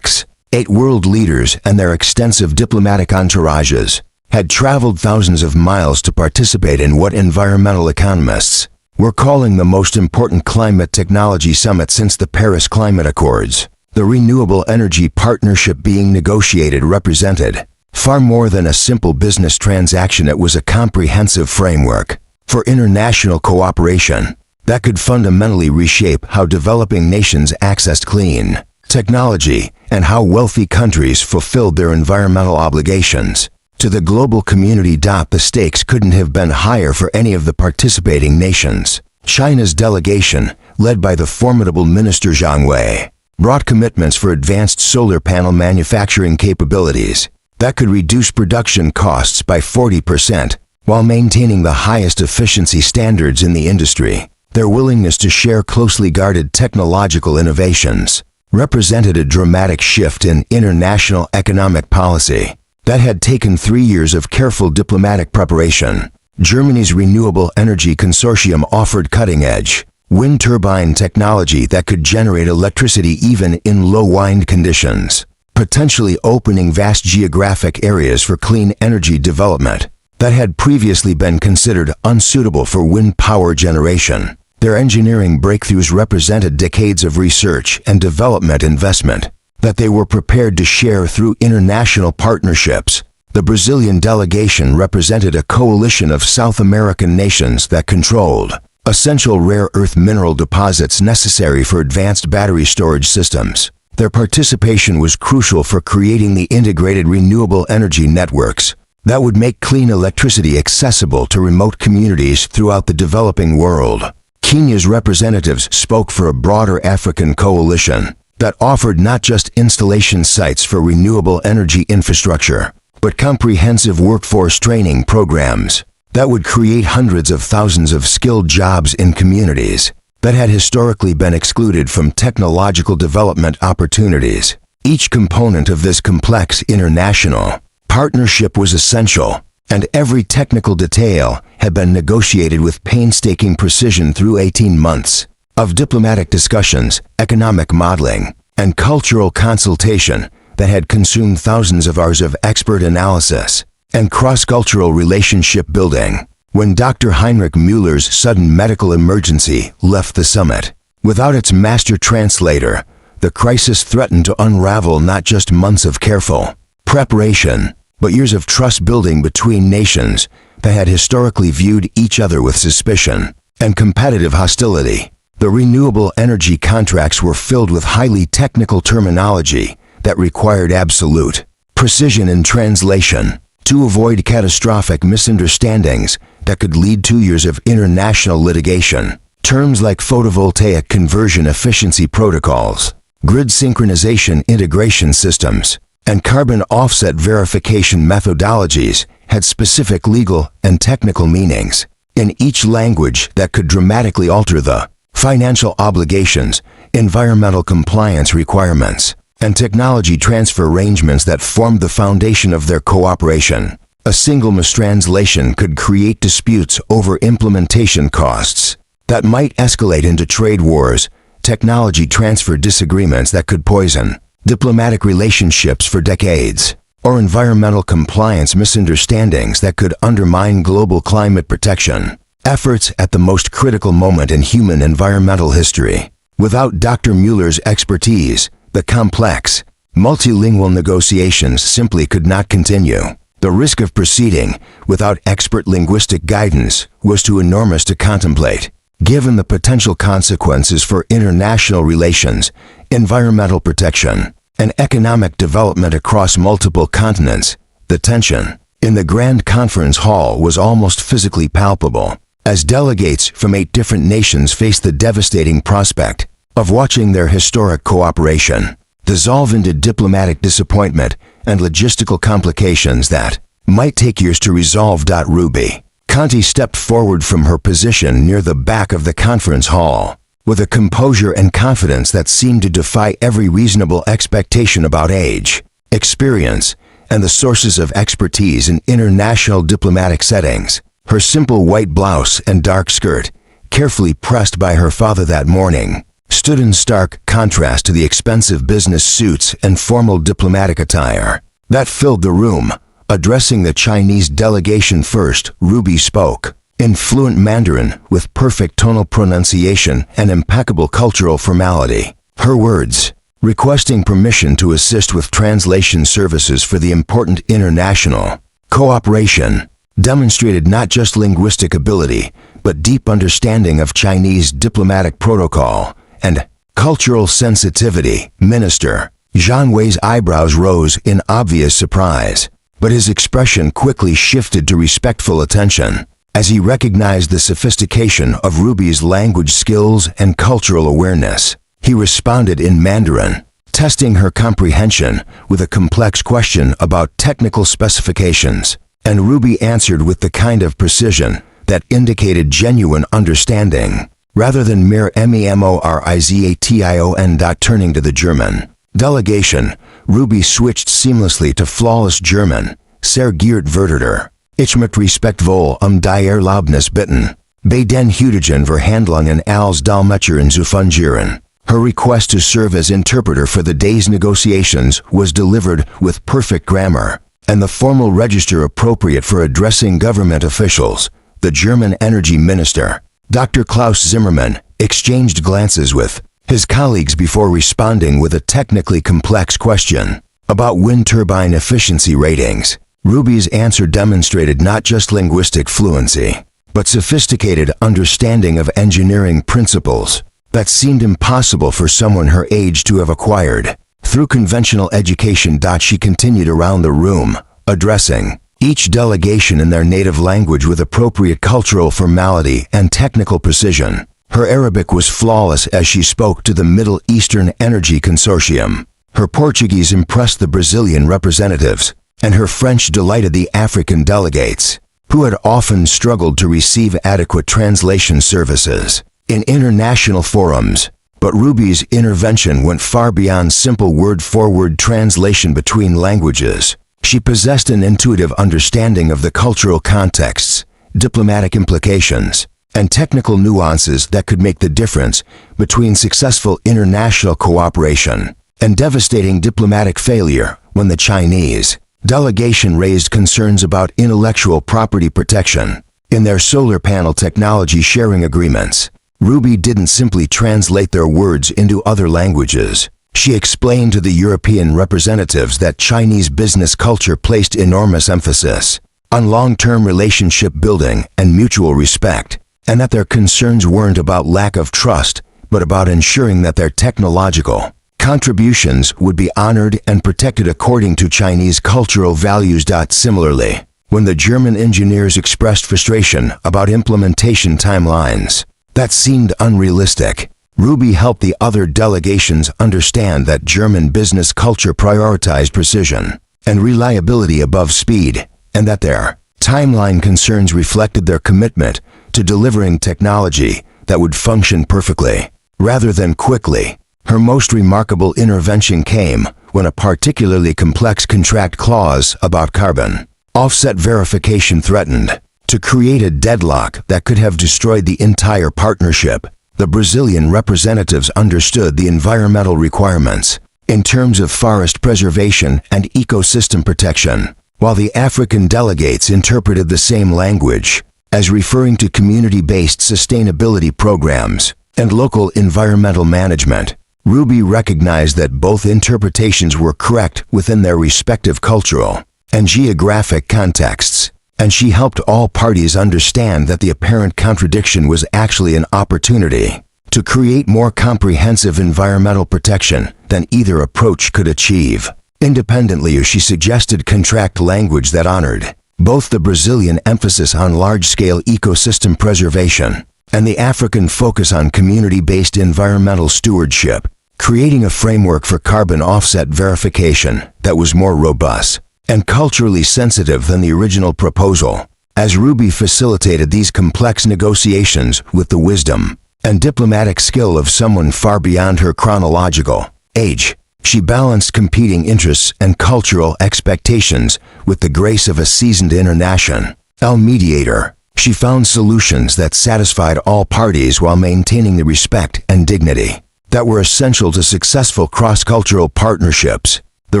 8 world leaders and their extensive diplomatic entourages had traveled thousands of miles to participate in what environmental economists were calling the most important climate technology summit since the Paris Climate Accords. The renewable energy partnership being negotiated represented far more than a simple business transaction. It was a comprehensive framework for international cooperation that could fundamentally reshape how developing nations accessed clean technology and how wealthy countries fulfilled their environmental obligations to the global community. The stakes couldn't have been higher for any of the participating nations. China's delegation, led by the formidable Minister Zhang Wei, brought commitments for advanced solar panel manufacturing capabilities that could reduce production costs by 40% while maintaining the highest efficiency standards in the industry. Their willingness to share closely guarded technological innovations represented a dramatic shift in international economic policy that had taken 3 years of careful diplomatic preparation. Germany's Renewable Energy Consortium offered cutting-edge wind turbine technology that could generate electricity even in low wind conditions, potentially opening vast geographic areas for clean energy development that had previously been considered unsuitable for wind power generation. Their engineering breakthroughs represented decades of research and development investment that they were prepared to share through international partnerships. The Brazilian delegation represented a coalition of South American nations that controlled essential rare earth mineral deposits necessary for advanced battery storage systems. Their participation was crucial for creating the integrated renewable energy networks that would make clean electricity accessible to remote communities throughout the developing world. Kenya's representatives spoke for a broader African coalition that offered not just installation sites for renewable energy infrastructure, but comprehensive workforce training programs that would create hundreds of thousands of skilled jobs in communities that had historically been excluded from technological development opportunities. Each component of this complex international partnership was essential, and every technical detail had been negotiated with painstaking precision through 18 months of diplomatic discussions, economic modeling, and cultural consultation that had consumed thousands of hours of expert analysis and cross-cultural relationship building. When Dr. Heinrich Müller's sudden medical emergency left the summit without its master translator, the crisis threatened to unravel not just months of careful preparation, but years of trust building between nations that had historically viewed each other with suspicion and competitive hostility. The renewable energy contracts were filled with highly technical terminology that required absolute precision in translation to avoid catastrophic misunderstandings that could lead to years of international litigation. Terms like photovoltaic conversion efficiency protocols, grid synchronization integration systems, and carbon offset verification methodologies had specific legal and technical meanings in each language that could dramatically alter the financial obligations, environmental compliance requirements, and technology transfer arrangements that formed the foundation of their cooperation. A single mistranslation could create disputes over implementation costs that might escalate into trade wars, technology transfer disagreements that could poison diplomatic relationships for decades, or environmental compliance misunderstandings that could undermine global climate protection efforts at the most critical moment in human environmental history. Without Dr. Müller's expertise, the complex, multilingual negotiations simply could not continue. The risk of proceeding without expert linguistic guidance was too enormous to contemplate. given the potential consequences for international relations, environmental protection, and economic development across multiple continents. The tension in the Grand Conference Hall was almost physically palpable, as delegates from 8 different nations faced the devastating prospect of watching their historic cooperation dissolve into diplomatic disappointment and logistical complications that might take years to resolve. Ruby Conti stepped forward from her position near the back of the conference hall with a composure and confidence that seemed to defy every reasonable expectation about age, experience, and the sources of expertise in international diplomatic settings. Her simple white blouse and dark skirt, carefully pressed by her father that morning, stood in stark contrast to the expensive business suits and formal diplomatic attire that filled the room. Addressing the Chinese delegation first, Ruby spoke in fluent Mandarin with perfect tonal pronunciation and impeccable cultural formality. Her words, requesting permission to assist with translation services for the important international cooperation, demonstrated not just linguistic ability, but deep understanding of Chinese diplomatic protocol and cultural sensitivity. Minister Zhang Wei's eyebrows rose in obvious surprise, but his expression quickly shifted to respectful attention as he recognized the sophistication of Ruby's language skills and cultural awareness. He responded in Mandarin, testing her comprehension with a complex question about technical specifications, and Ruby answered with the kind of precision that indicated genuine understanding, rather than mere memorization. Turning to the German delegation, Ruby switched seamlessly to flawless German. Sehr geehrte Vertreter, ich möchte respektvoll die Erlaubnis bitten, bei den Hütigen Verhandlungen als Dolmetscherin zu fungieren. Her request to serve as interpreter for the day's negotiations was delivered with perfect grammar and the formal register appropriate for addressing government officials. The German Energy Minister, Dr. Klaus Zimmermann, exchanged glances with his colleagues before responding with a technically complex question about wind turbine efficiency ratings. Ruby's answer demonstrated not just linguistic fluency, but sophisticated understanding of engineering principles that seemed impossible for someone her age to have acquired through conventional education. She continued around the room, addressing each delegation in their native language with appropriate cultural formality and technical precision. Her Arabic was flawless as she spoke to the Middle Eastern Energy Consortium. Her Portuguese impressed the Brazilian representatives, and her French delighted the African delegates, who had often struggled to receive adequate translation services in international forums. But Ruby's intervention went far beyond simple word-for-word translation between languages. She possessed an intuitive understanding of the cultural contexts, diplomatic implications, and technical nuances that could make the difference between successful international cooperation and devastating diplomatic failure. When the Chinese delegation raised concerns about intellectual property protection in their solar panel technology sharing agreements, Ruby didn't simply translate their words into other languages. She explained to the European representatives that Chinese business culture placed enormous emphasis on long-term relationship building and mutual respect, and that their concerns weren't about lack of trust, but about ensuring that their technological contributions would be honored and protected according to Chinese cultural values. Similarly, when the German engineers expressed frustration about implementation timelines that seemed unrealistic, Ruby helped the other delegations understand that German business culture prioritized precision and reliability above speed, and that their timeline concerns reflected their commitment to delivering technology that would function perfectly, rather than quickly. Her most remarkable intervention came when a particularly complex contract clause about carbon offset verification threatened to create a deadlock that could have destroyed the entire partnership. The Brazilian representatives understood the environmental requirements in terms of forest preservation and ecosystem protection, while the African delegates interpreted the same language as referring to community-based sustainability programs and local environmental management. Ruby recognized that both interpretations were correct within their respective cultural and geographic contexts, and she helped all parties understand that the apparent contradiction was actually an opportunity to create more comprehensive environmental protection than either approach could achieve. Independently, she suggested contract language that honored both the Brazilian emphasis on large-scale ecosystem preservation and the African focus on community-based environmental stewardship, creating a framework for carbon offset verification that was more robust and culturally sensitive than the original proposal. As Ruby facilitated these complex negotiations with the wisdom and diplomatic skill of someone far beyond her chronological age, she balanced competing interests and cultural expectations with the grace of a seasoned international mediator. She found solutions that satisfied all parties while maintaining the respect and dignity that were essential to successful cross-cultural partnerships. The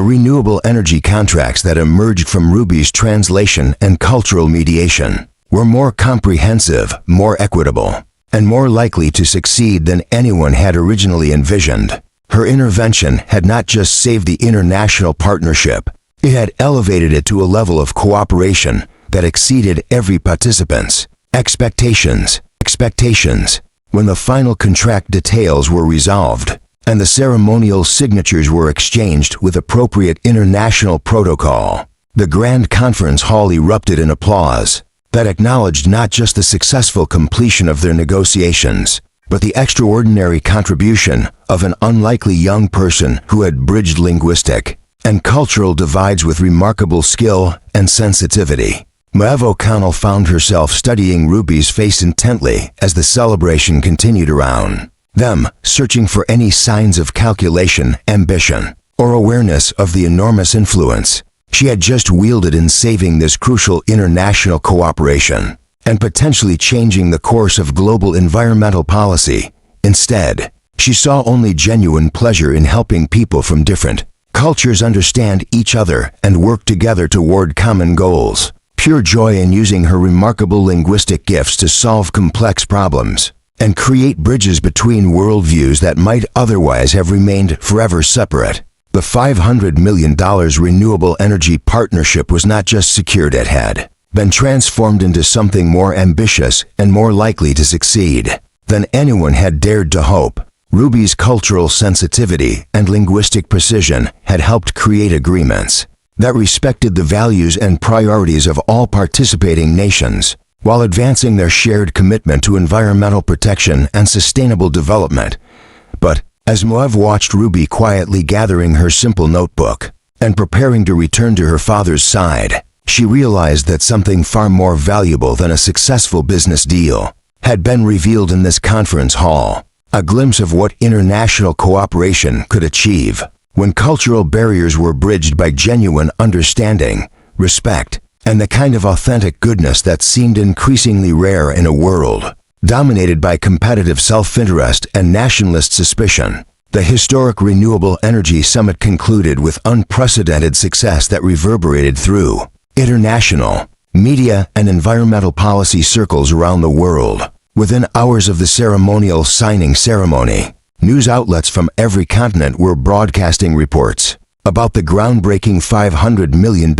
renewable energy contracts that emerged from Ruby's translation and cultural mediation were more comprehensive, more equitable, and more likely to succeed than anyone had originally envisioned. Her intervention had not just saved the international partnership, it had elevated it to a level of cooperation that exceeded every participant's expectations. When the final contract details were resolved and the ceremonial signatures were exchanged with appropriate international protocol, the Grand Conference Hall erupted in applause that acknowledged not just the successful completion of their negotiations, but the extraordinary contribution of an unlikely young person who had bridged linguistic and cultural divides with remarkable skill and sensitivity. Maeve O'Connell found herself studying Ruby's face intently as the celebration continued around them, searching for any signs of calculation, ambition, or awareness of the enormous influence she had just wielded in saving this crucial international cooperation and potentially changing the course of global environmental policy. Instead, she saw only genuine pleasure in helping people from different cultures understand each other and work together toward common goals. Pure joy in using her remarkable linguistic gifts to solve complex problems and create bridges between worldviews that might otherwise have remained forever separate. The $500 million renewable energy partnership was not just secured, it had been transformed into something more ambitious and more likely to succeed than anyone had dared to hope. Ruby's cultural sensitivity and linguistic precision had helped create agreements that respected the values and priorities of all participating nations, while advancing their shared commitment to environmental protection and sustainable development. But as Maeve watched Ruby quietly gathering her simple notebook and preparing to return to her father's side, she realized that something far more valuable than a successful business deal had been revealed in this conference hall, a glimpse of what international cooperation could achieve when cultural barriers were bridged by genuine understanding, respect, and the kind of authentic goodness that seemed increasingly rare in a world dominated by competitive self-interest and nationalist suspicion. The historic Renewable Energy Summit concluded with unprecedented success that reverberated through international media and environmental policy circles around the world. Within hours of the ceremonial signing ceremony, news outlets from every continent were broadcasting reports about the groundbreaking $500 million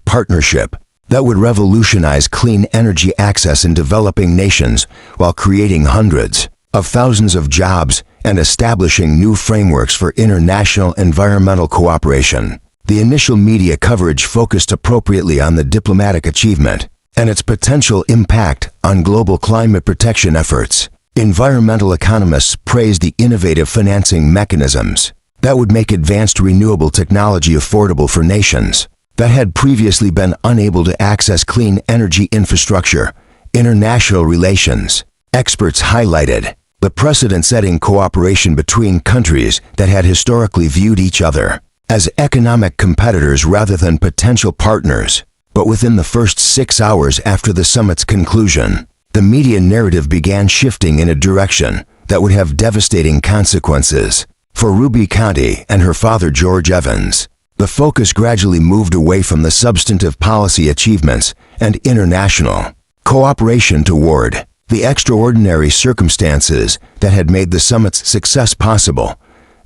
partnership that would revolutionize clean energy access in developing nations while creating hundreds of thousands of jobs and establishing new frameworks for international environmental cooperation. The initial media coverage focused appropriately on the diplomatic achievement and its potential impact on global climate protection efforts. Environmental economists praised the innovative financing mechanisms that would make advanced renewable technology affordable for nations that had previously been unable to access clean energy infrastructure. International relations experts highlighted the precedent-setting cooperation between countries that had historically viewed each other as economic competitors rather than potential partners. But within the first 6 hours after the summit's conclusion, the media narrative began shifting in a direction that would have devastating consequences for Ruby County and her father George Evans. The focus gradually moved away from the substantive policy achievements and international cooperation toward the extraordinary circumstances that had made the summit's success possible.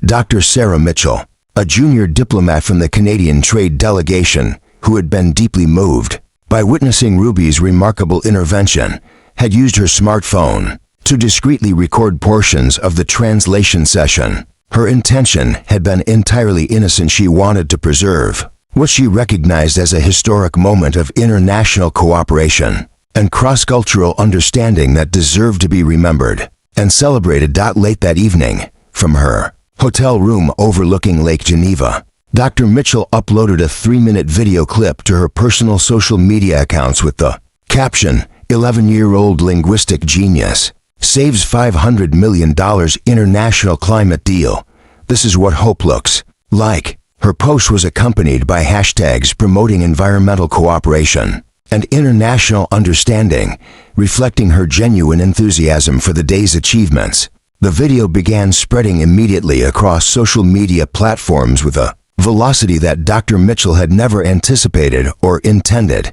Dr. Sarah Mitchell, a junior diplomat from the Canadian trade delegation who had been deeply moved by witnessing Ruby's remarkable intervention, had used her smartphone to discreetly record portions of the translation session. Her intention had been entirely innocent. She wanted to preserve what she recognized as a historic moment of international cooperation and cross-cultural understanding that deserved to be remembered and celebrated. Late that evening, from her hotel room overlooking Lake Geneva, Dr. Mitchell uploaded a 3-minute video clip to her personal social media accounts with the caption, "11-year-old linguistic genius saves $500 million international climate deal. This is what hope looks like." Her post was accompanied by hashtags promoting environmental cooperation and international understanding, reflecting her genuine enthusiasm for the day's achievements. The video began spreading immediately across social media platforms with a velocity that Dr. Mitchell had never anticipated or intended.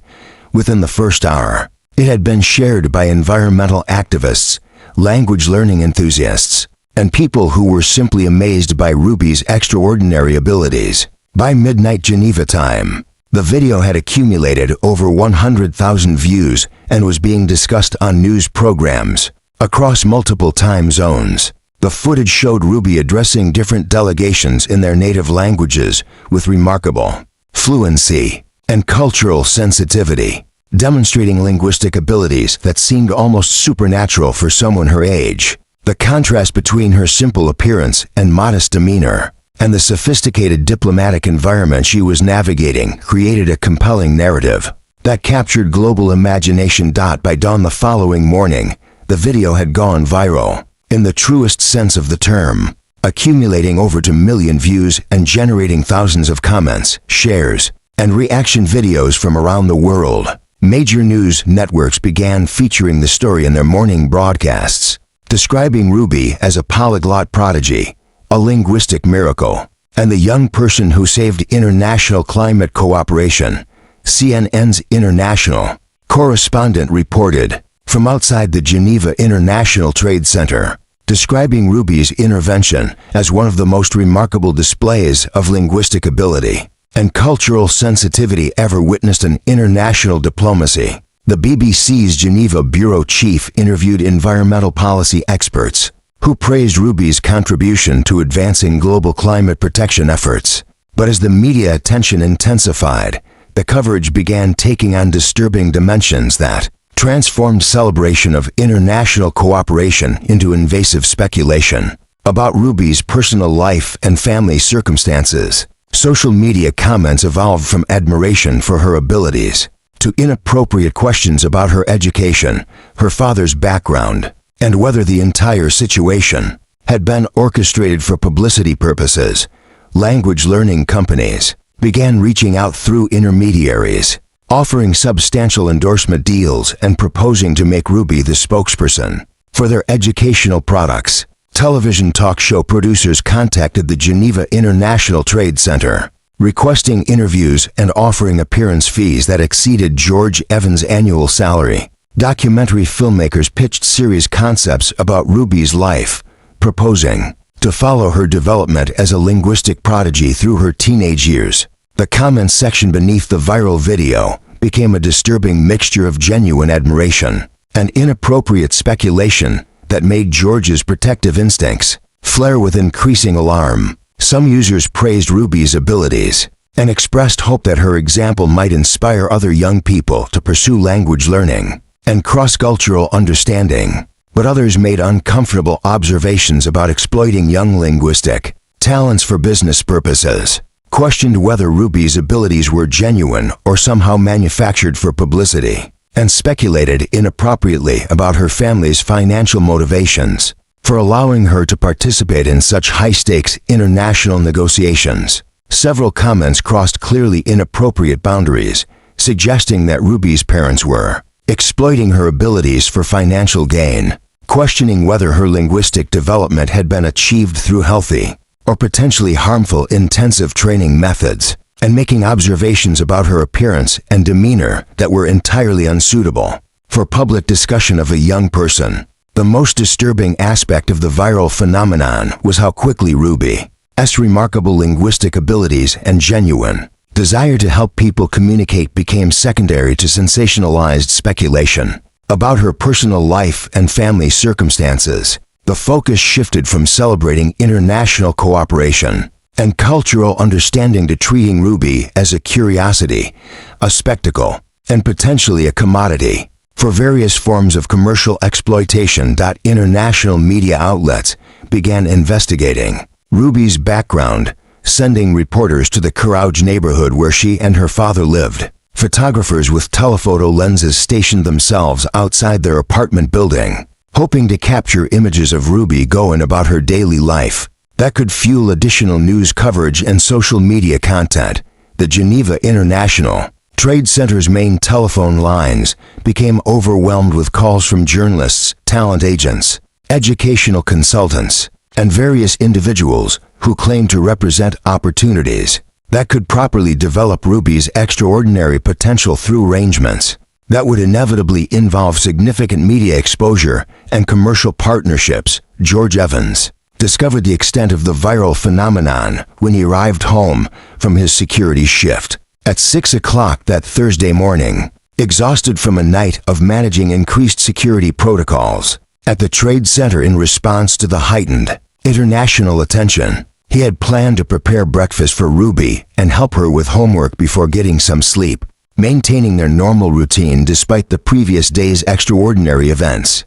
Within the first hour, it had been shared by environmental activists, language learning enthusiasts, and people who were simply amazed by Ruby's extraordinary abilities. By midnight Geneva time, the video had accumulated over 100,000 views and was being discussed on news programs across multiple time zones. The footage showed Ruby addressing different delegations in their native languages with remarkable fluency and cultural sensitivity, demonstrating linguistic abilities that seemed almost supernatural for someone her age. The contrast between her simple appearance and modest demeanor and the sophisticated diplomatic environment she was navigating created a compelling narrative that captured global imagination. By dawn the following morning, the video had gone viral, in the truest sense of the term, accumulating over 2 million views and generating thousands of comments, shares, and reaction videos from around the world. Major news networks began featuring the story in their morning broadcasts, describing Ruby as a polyglot prodigy, a linguistic miracle, and the young person who saved international climate cooperation. CNN's international correspondent reported from outside the Geneva International Trade Center, describing Ruby's intervention as one of the most remarkable displays of linguistic ability and cultural sensitivity ever witnessed in international diplomacy. The BBC's Geneva bureau chief interviewed environmental policy experts who praised Ruby's contribution to advancing global climate protection efforts. But as the media attention intensified, the coverage began taking on disturbing dimensions that transformed celebration of international cooperation into invasive speculation about Ruby's personal life and family circumstances. Social media comments evolved from admiration for her abilities to inappropriate questions about her education, her father's background, and whether the entire situation had been orchestrated for publicity purposes. Language learning companies began reaching out through intermediaries, offering substantial endorsement deals and proposing to make Ruby the spokesperson for their educational products. Television talk show producers contacted the Geneva International Trade Center, requesting interviews and offering appearance fees that exceeded George Evans' annual salary. Documentary filmmakers pitched series concepts about Ruby's life, proposing to follow her development as a linguistic prodigy through her teenage years. The comments section beneath the viral video became a disturbing mixture of genuine admiration and inappropriate speculation that made George's protective instincts flare with increasing alarm. Some users praised Ruby's abilities and expressed hope that her example might inspire other young people to pursue language learning and cross-cultural understanding. But others made uncomfortable observations about exploiting young linguistic talents for business purposes, questioned whether Ruby's abilities were genuine or somehow manufactured for publicity, and speculated inappropriately about her family's financial motivations for allowing her to participate in such high-stakes international negotiations. Several comments crossed clearly inappropriate boundaries, suggesting that Ruby's parents were exploiting her abilities for financial gain, questioning whether her linguistic development had been achieved through healthy or potentially harmful intensive training methods, and making observations about her appearance and demeanor that were entirely unsuitable for public discussion of a young person. The most disturbing aspect of the viral phenomenon was how quickly Ruby's remarkable linguistic abilities and genuine Desire to help people communicate became secondary to sensationalized speculation about her personal life and family circumstances. The focus shifted from celebrating international cooperation and cultural understanding to treating Ruby as a curiosity, a spectacle, and potentially a commodity for various forms of commercial exploitation. International media outlets began investigating Ruby's background, sending reporters to the Carouge neighborhood where she and her father lived. Photographers with telephoto lenses stationed themselves outside their apartment building, hoping to capture images of Ruby going about her daily life that could fuel additional news coverage and social media content. The Geneva International Trade Center's main telephone lines became overwhelmed with calls from journalists, talent agents, educational consultants, and various individuals who claimed to represent opportunities that could properly develop Ruby's extraordinary potential through arrangements that would inevitably involve significant media exposure and commercial partnerships. George Evans discovered the extent of the viral phenomenon when he arrived home from his security shift at 6 o'clock that Thursday morning, exhausted from a night of managing increased security protocols at the Trade Center in response to the heightened international attention. He had planned to prepare breakfast for Ruby and help her with homework before getting some sleep, maintaining their normal routine despite the previous day's extraordinary events.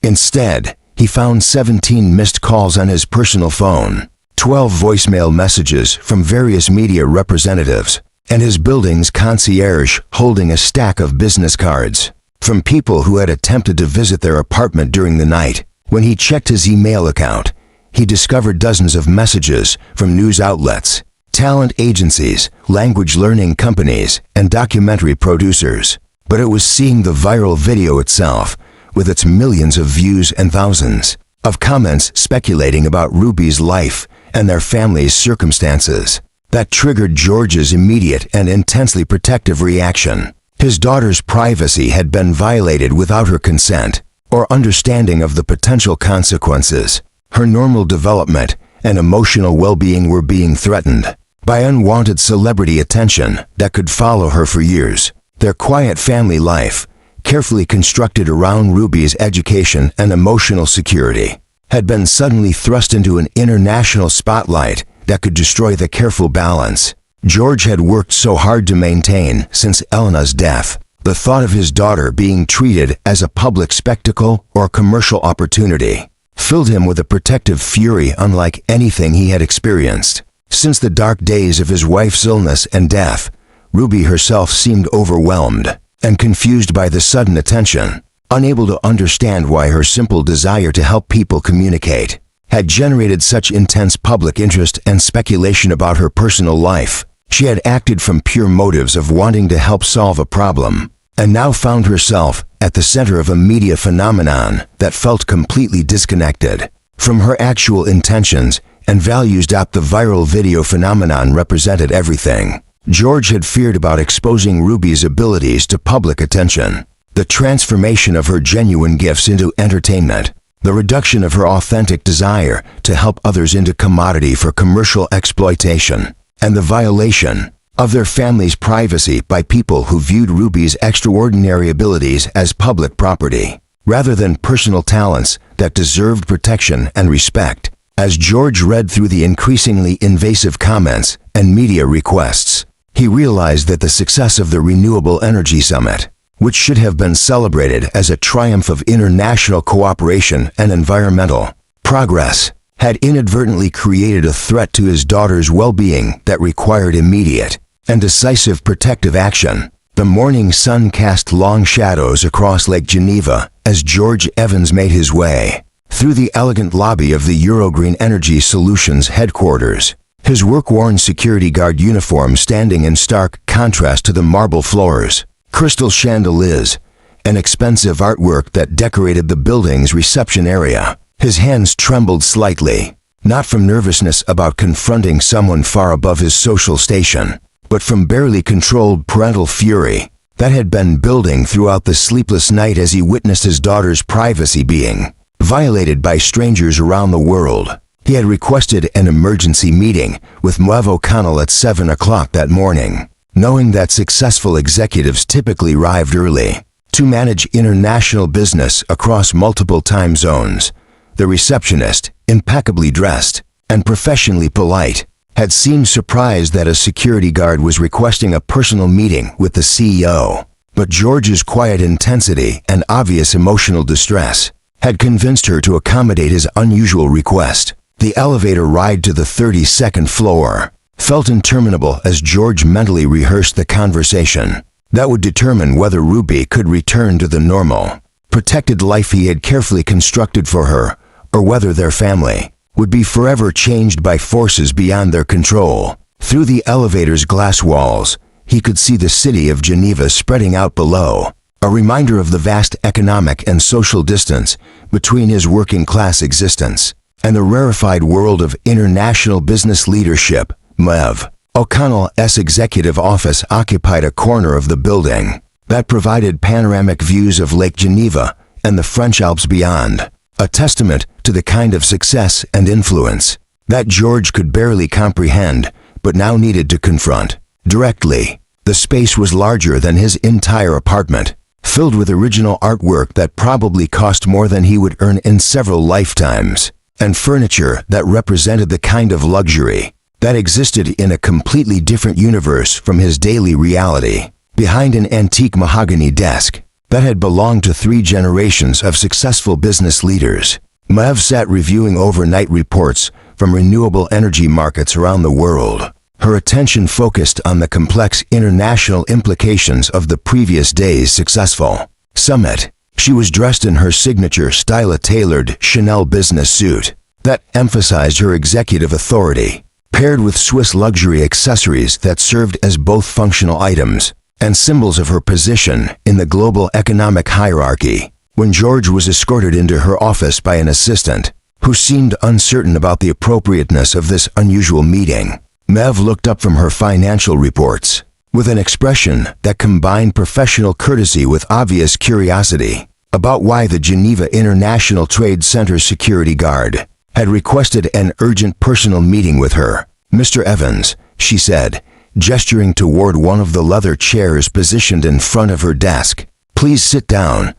Instead, he found 17 missed calls on his personal phone, 12 voicemail messages from various media representatives, and his building's concierge holding a stack of business cards from people who had attempted to visit their apartment during the night. When he checked his email account, he discovered dozens of messages from news outlets, talent agencies, language learning companies, and documentary producers. But it was seeing the viral video itself, with its millions of views and thousands of comments speculating about Ruby's life and their family's circumstances, that triggered George's immediate and intensely protective reaction. His daughter's privacy had been violated without her consent or understanding of the potential consequences. Her normal development and emotional well-being were being threatened by unwanted celebrity attention that could follow her for years. Their quiet family life, carefully constructed around Ruby's education and emotional security, had been suddenly thrust into an international spotlight that could destroy the careful balance George had worked so hard to maintain since Elena's death. The thought of his daughter being treated as a public spectacle or commercial opportunity filled him with a protective fury unlike anything he had experienced. Since the dark days of his wife's illness and death, Ruby herself seemed overwhelmed and confused by the sudden attention, unable to understand why her simple desire to help people communicate had generated such intense public interest and speculation about her personal life. She had acted from pure motives of wanting to help solve a problem, and now found herself at the center of a media phenomenon that felt completely disconnected from her actual intentions and values. The viral video phenomenon represented everything George had feared about exposing Ruby's abilities to public attention: the transformation of her genuine gifts into entertainment, the reduction of her authentic desire to help others into commodity for commercial exploitation, and the violation of their family's privacy by people who viewed Ruby's extraordinary abilities as public property, rather than personal talents that deserved protection and respect. As George read through the increasingly invasive comments and media requests, he realized that the success of the Renewable Energy Summit, which should have been celebrated as a triumph of international cooperation and environmental progress, had inadvertently created a threat to his daughter's well-being that required immediate and decisive protective action. The morning sun cast long shadows across Lake Geneva as George Evans made his way through the elegant lobby of the Eurogreen Energy Solutions headquarters, his work-worn security guard uniform standing in stark contrast to the marble floors, crystal chandeliers, and expensive artwork that decorated the building's reception area. His hands trembled slightly, not from nervousness about confronting someone far above his social station, but from barely controlled parental fury that had been building throughout the sleepless night as he witnessed his daughter's privacy being violated by strangers around the world. He had requested an emergency meeting with Moev O'Connell at 7 o'clock that morning, knowing that successful executives typically arrived early. To manage international business across multiple time zones, the receptionist, impeccably dressed and professionally polite, had seemed surprised that a security guard was requesting a personal meeting with the CEO. But George's quiet intensity and obvious emotional distress had convinced her to accommodate his unusual request. The elevator ride to the 32nd floor felt interminable as George mentally rehearsed the conversation that would determine whether Ruby could return to the normal, protected life he had carefully constructed for her, or whether their family would be forever changed by forces beyond their control. Through the elevator's glass walls, he could see the city of Geneva spreading out below, a reminder of the vast economic and social distance between his working-class existence and the rarefied world of international business leadership. Moev O'Connell's executive office occupied a corner of the building that provided panoramic views of Lake Geneva and the French Alps beyond, a testament to the kind of success and influence that George could barely comprehend but now needed to confront directly. The space was larger than his entire apartment, filled with original artwork that probably cost more than he would earn in several lifetimes, and furniture that represented the kind of luxury that existed in a completely different universe from his daily reality. Behind an antique mahogany desk that had belonged to 3 generations of successful business leaders, Moev sat reviewing overnight reports from renewable energy markets around the world, her attention focused on the complex international implications of the previous day's successful summit. She was dressed in her signature style-tailored Chanel business suit that emphasized her executive authority, paired with Swiss luxury accessories that served as both functional items and symbols of her position in the global economic hierarchy. When George was escorted into her office by an assistant who seemed uncertain about the appropriateness of this unusual meeting, Moev looked up from her financial reports with an expression that combined professional courtesy with obvious curiosity about why the Geneva International Trade Center security guard had requested an urgent personal meeting with her. "Mr. Evans," she said, gesturing toward one of the leather chairs positioned in front of her desk, "please sit down.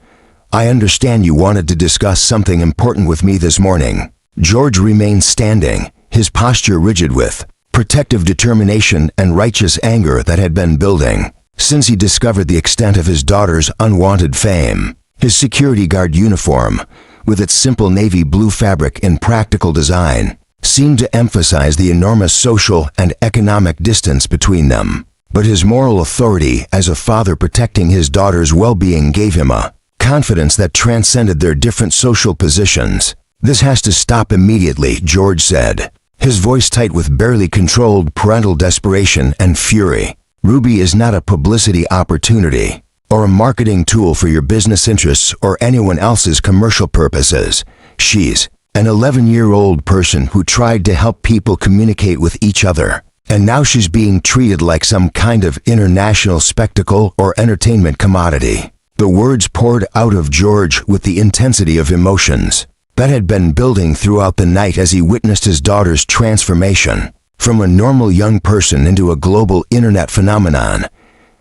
I understand you wanted to discuss something important with me this morning." George remained standing, his posture rigid with protective determination and righteous anger that had been building since he discovered the extent of his daughter's unwanted fame. His security guard uniform, with its simple navy blue fabric and practical design, seemed to emphasize the enormous social and economic distance between them. But his moral authority as a father protecting his daughter's well-being gave him a confidence that transcended their different social positions. "This has to stop immediately," George said, his voice tight with barely controlled parental desperation and fury. "Ruby is not a publicity opportunity or a marketing tool for your business interests or anyone else's commercial purposes. She's an 11-year-old person who tried to help people communicate with each other, and now she's being treated like some kind of international spectacle or entertainment commodity." The words poured out of George with the intensity of emotions that had been building throughout the night as he witnessed his daughter's transformation from a normal young person into a global internet phenomenon.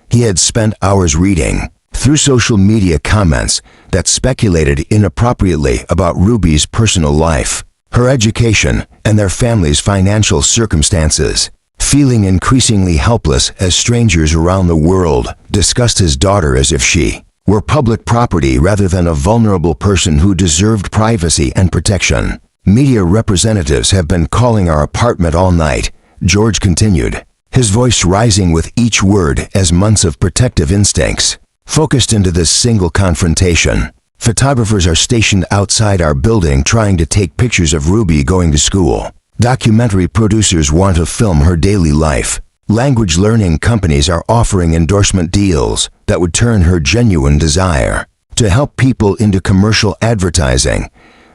He had spent hours reading through social media comments that speculated inappropriately about Ruby's personal life, her education, and their family's financial circumstances, feeling increasingly helpless as strangers around the world discussed his daughter as if she were public property rather than a vulnerable person who deserved privacy and protection. "Media representatives have been calling our apartment all night," George continued, his voice rising with each word as months of protective instincts focused into this single confrontation. "Photographers are stationed outside our building trying to take pictures of Ruby going to school. Documentary producers want to film her daily life. Language learning companies are offering endorsement deals that would turn her genuine desire to help people into commercial advertising."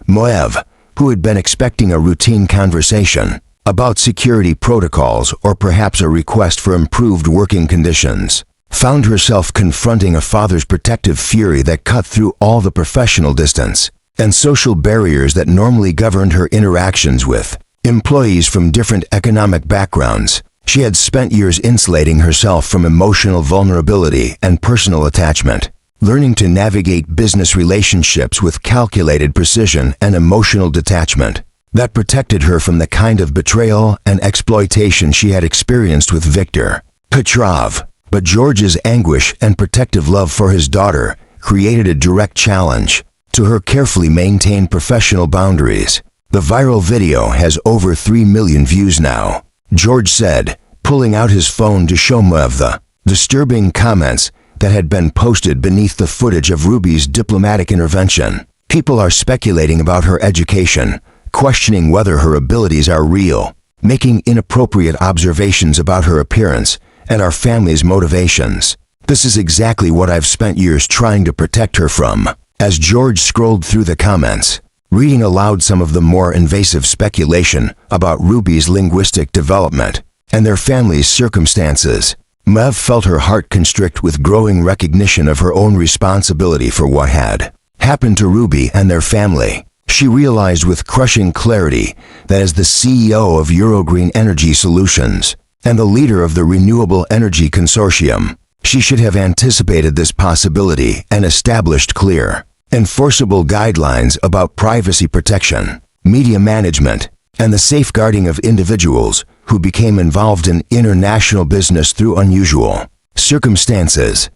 Moev, who had been expecting a routine conversation about security protocols or perhaps a request for improved working conditions, found herself confronting a father's protective fury that cut through all the professional distance. and social barriers that normally governed her interactions with employees from different economic backgrounds. She had spent years insulating herself from emotional vulnerability and personal attachment, learning to navigate business relationships with calculated precision and emotional detachment that protected her from the kind of betrayal and exploitation she had experienced with Viktor Petrov. But George's anguish and protective love for his daughter created a direct challenge to her carefully maintained professional boundaries. The viral video has over 3 million views now, George said, pulling out his phone to show Mev the disturbing comments that had been posted beneath the footage of Ruby's diplomatic intervention. People are speculating about her education, questioning whether her abilities are real, making inappropriate observations about her appearance and our family's motivations. This is exactly what I've spent years trying to protect her from. As George scrolled through the comments, reading aloud some of the more invasive speculation about Ruby's linguistic development and their family's circumstances, Mev felt her heart constrict with growing recognition of her own responsibility for what had happened to Ruby and their family. She realized with crushing clarity that as the CEO of Eurogreen Energy Solutions and the leader of the Renewable Energy Consortium, she should have anticipated this possibility and established clear, enforceable guidelines about privacy protection, media management, and the safeguarding of individuals who became involved in international business through unusual circumstances.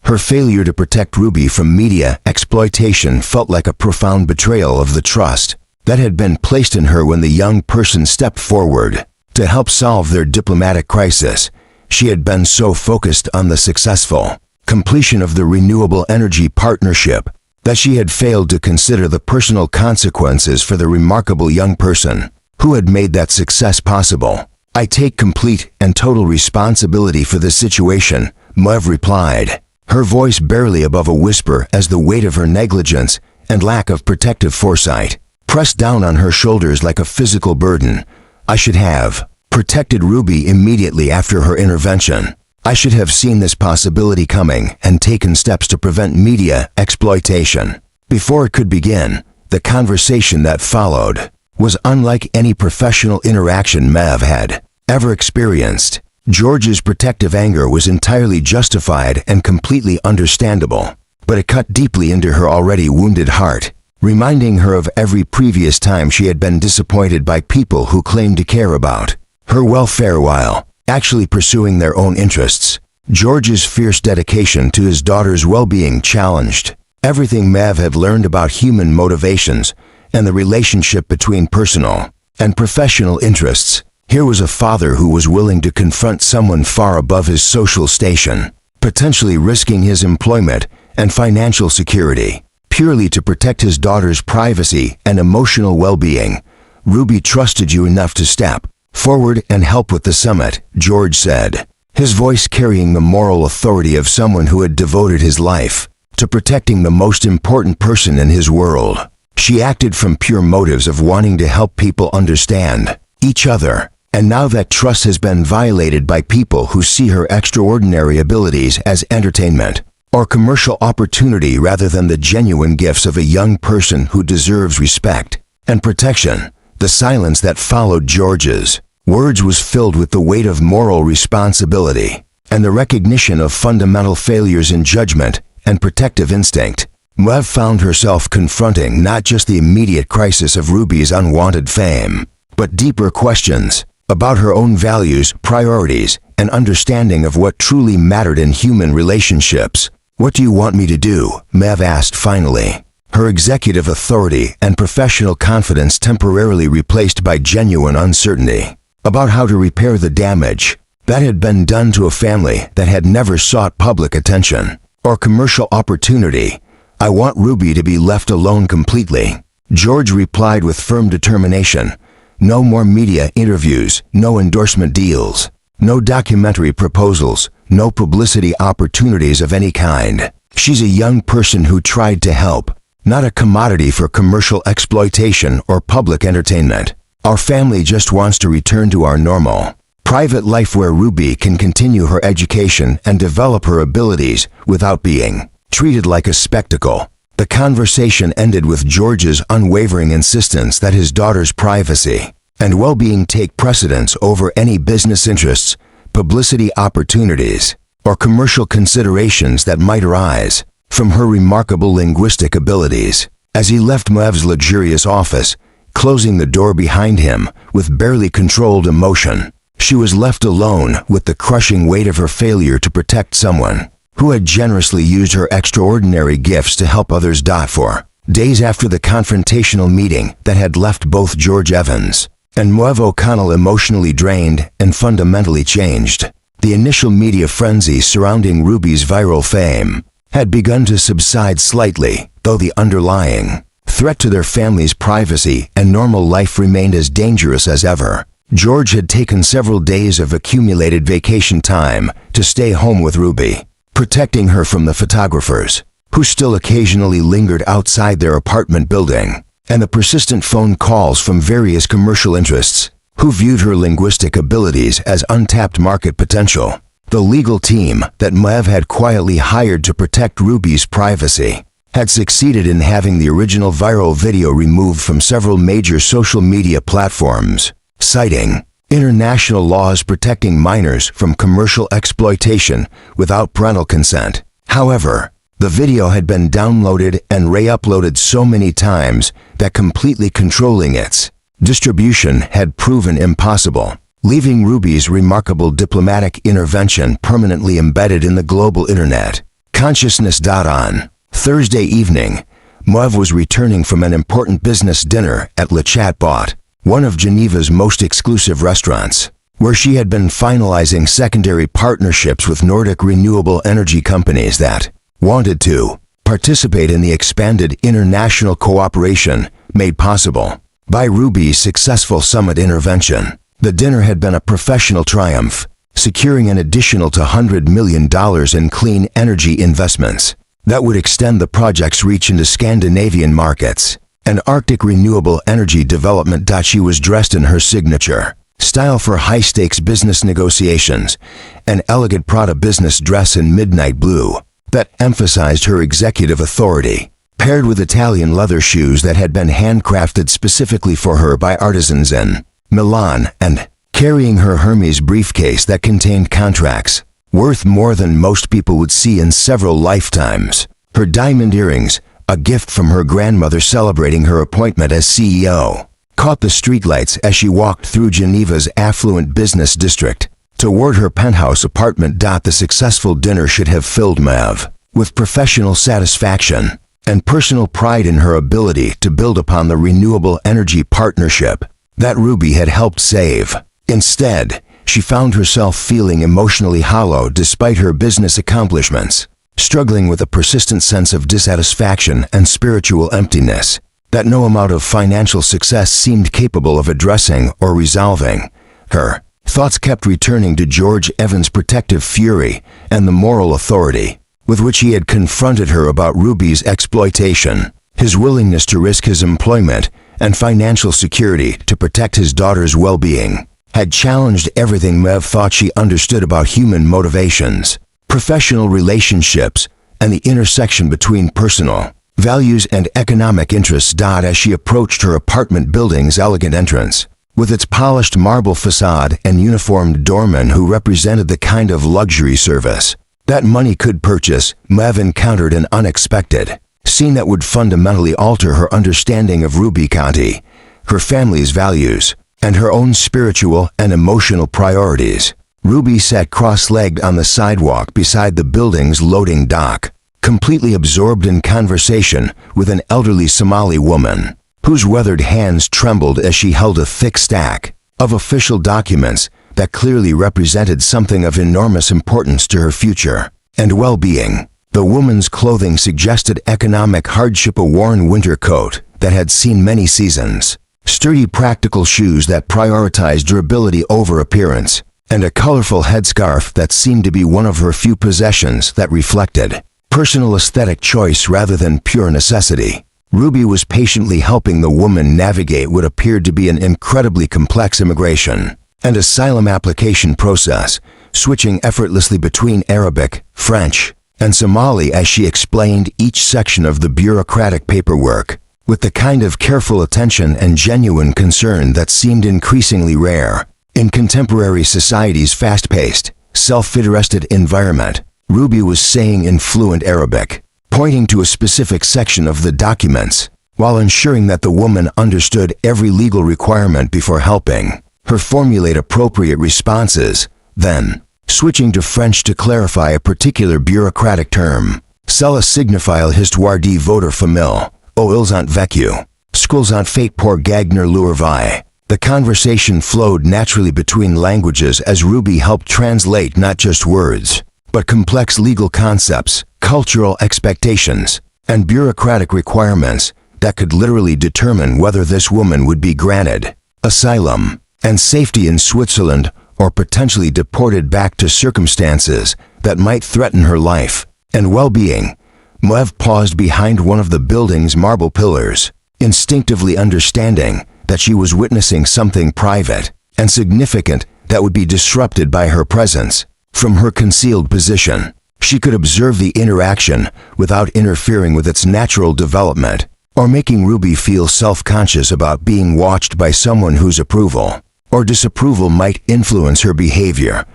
Her failure to protect Ruby from media exploitation felt like a profound betrayal of the trust that had been placed in her when the young person stepped forward to help solve their diplomatic crisis. She had been so focused on the successful completion of the renewable energy partnership that she had failed to consider the personal consequences for the remarkable young person who had made that success possible. I take complete and total responsibility for this situation, Mev replied, her voice barely above a whisper as the weight of her negligence and lack of protective foresight pressed down on her shoulders like a physical burden. I should have protected Ruby immediately after her intervention. I should have seen this possibility coming and taken steps to prevent media exploitation. Before it could begin, the conversation that followed was unlike any professional interaction Mev had ever experienced. George's protective anger was entirely justified and completely understandable, but it cut deeply into her already wounded heart, reminding her of every previous time she had been disappointed by people who claimed to care about her welfare while actually pursuing their own interests. George's fierce dedication to his daughter's well-being challenged everything Mev had learned about human motivations and the relationship between personal and professional interests. Here was a father who was willing to confront someone far above his social station, potentially risking his employment and financial security, purely to protect his daughter's privacy and emotional well-being. Ruby trusted you enough to step forward and help with the summit, George said, his voice carrying the moral authority of someone who had devoted his life to protecting the most important person in his world. She acted from pure motives of wanting to help people understand each other, and now that trust has been violated by people who see her extraordinary abilities as entertainment or commercial opportunity rather than the genuine gifts of a young person who deserves respect and protection. The silence that followed George's words was filled with the weight of moral responsibility and the recognition of fundamental failures in judgment and protective instinct. Mev found herself confronting not just the immediate crisis of Ruby's unwanted fame, but deeper questions about her own values, priorities, and understanding of what truly mattered in human relationships. What do you want me to do? Mev asked finally, her executive authority and professional confidence temporarily replaced by genuine uncertainty about how to repair the damage that had been done to a family that had never sought public attention or commercial opportunity. I want Ruby to be left alone completely, George replied with firm determination. No more media interviews, no endorsement deals, no documentary proposals, no publicity opportunities of any kind. She's a young person who tried to help, not a commodity for commercial exploitation or public entertainment. Our family just wants to return to our normal, private life where Ruby can continue her education and develop her abilities without being treated like a spectacle. The conversation ended with George's unwavering insistence that his daughter's privacy and well-being take precedence over any business interests, publicity opportunities, or commercial considerations that might arise from her remarkable linguistic abilities. As he left Moev's luxurious office, closing the door behind him with barely controlled emotion, she was left alone with the crushing weight of her failure to protect someone who had generously used her extraordinary gifts to help others. For days after the confrontational meeting that had left both George Evans and Moev O'Connell emotionally drained and fundamentally changed, the initial media frenzy surrounding Ruby's viral fame had begun to subside slightly, though the underlying threat to their family's privacy and normal life remained as dangerous as ever. George had taken several days of accumulated vacation time to stay home with Ruby, protecting her from the photographers, who still occasionally lingered outside their apartment building, and the persistent phone calls from various commercial interests, who viewed her linguistic abilities as untapped market potential. The legal team that Moev had quietly hired to protect Ruby's privacy had succeeded in having the original viral video removed from several major social media platforms, citing international laws protecting minors from commercial exploitation without parental consent. However, the video had been downloaded and re-uploaded so many times that completely controlling its distribution had proven impossible, leaving Ruby's remarkable diplomatic intervention permanently embedded in the global internet consciousness. On Thursday evening, Moev was returning from an important business dinner at Le Chatbot, one of Geneva's most exclusive restaurants, where she had been finalizing secondary partnerships with Nordic renewable energy companies that wanted to participate in the expanded international cooperation made possible by Ruby's successful summit intervention. The dinner had been a professional triumph, securing an additional $100 million in clean energy investments that would extend the project's reach into Scandinavian markets and Arctic renewable energy development. She was dressed in her signature style for high-stakes business negotiations, an elegant Prada business dress in midnight blue that emphasized her executive authority, paired with Italian leather shoes that had been handcrafted specifically for her by artisans in Milan, and carrying her Hermes briefcase that contained contracts worth more than most people would see in several lifetimes. Her diamond earrings, a gift from her grandmother celebrating her appointment as CEO, caught the streetlights as she walked through Geneva's affluent business district toward her penthouse apartment. The successful dinner should have filled Moev with professional satisfaction and personal pride in her ability to build upon the renewable energy partnership that Ruby had helped save. Instead, she found herself feeling emotionally hollow despite her business accomplishments, struggling with a persistent sense of dissatisfaction and spiritual emptiness that no amount of financial success seemed capable of addressing or resolving. Her thoughts kept returning to George Evans' protective fury and the moral authority with which he had confronted her about Ruby's exploitation. His willingness to risk his employment and financial security to protect his daughter's well-being had challenged everything Moev thought she understood about human motivations, professional relationships, and the intersection between personal values and economic interests. As she approached her apartment building's elegant entrance, with its polished marble facade and uniformed doormen who represented the kind of luxury service that money could purchase, Moev encountered an unexpected scene that would fundamentally alter her understanding of Ruby Conti, her family's values, and her own spiritual and emotional priorities. Ruby sat cross-legged on the sidewalk beside the building's loading dock, completely absorbed in conversation with an elderly Somali woman, whose weathered hands trembled as she held a thick stack of official documents that clearly represented something of enormous importance to her future and well-being. The woman's clothing suggested economic hardship, a worn winter coat that had seen many seasons, sturdy practical shoes that prioritized durability over appearance, and a colorful headscarf that seemed to be one of her few possessions that reflected personal aesthetic choice rather than pure necessity. Ruby was patiently helping the woman navigate what appeared to be an incredibly complex immigration and asylum application process, switching effortlessly between Arabic, French, and Somali as she explained each section of the bureaucratic paperwork, with the kind of careful attention and genuine concern that seemed increasingly rare. In contemporary society's fast-paced, self-interested environment, Ruby was saying in fluent Arabic, pointing to a specific section of the documents, while ensuring that the woman understood every legal requirement before helping her formulate appropriate responses, then switching to French to clarify a particular bureaucratic term. Cela signifie l'histoire de votre famille, ou ils ont vécu, ce qu'ils ont fait pour gagner leur vie. The conversation flowed naturally between languages as Ruby helped translate not just words, but complex legal concepts, cultural expectations, and bureaucratic requirements that could literally determine whether this woman would be granted asylum and safety in Switzerland or potentially deported back to circumstances that might threaten her life and well-being. Moev paused behind one of the building's marble pillars, instinctively understanding that she was witnessing something private and significant that would be disrupted by her presence. From her concealed position, she could observe the interaction without interfering with its natural development or making Ruby feel self-conscious about being watched by someone whose approval or disapproval might influence her behavior.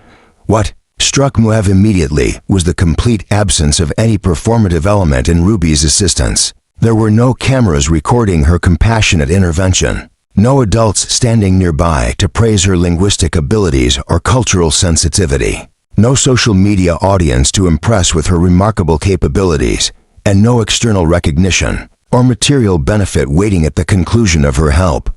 What struck Moev immediately was the complete absence of any performative element in Ruby's assistance. There were no cameras recording her compassionate intervention, no adults standing nearby to praise her linguistic abilities or cultural sensitivity, no social media audience to impress with her remarkable capabilities, and no external recognition or material benefit waiting at the conclusion of her help.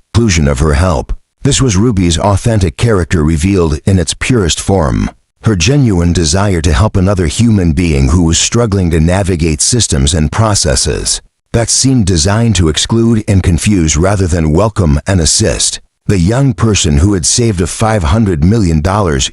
This was Ruby's authentic character revealed in its purest form. Her genuine desire to help another human being who was struggling to navigate systems and processes that seemed designed to exclude and confuse rather than welcome and assist. The young person who had saved a $500 million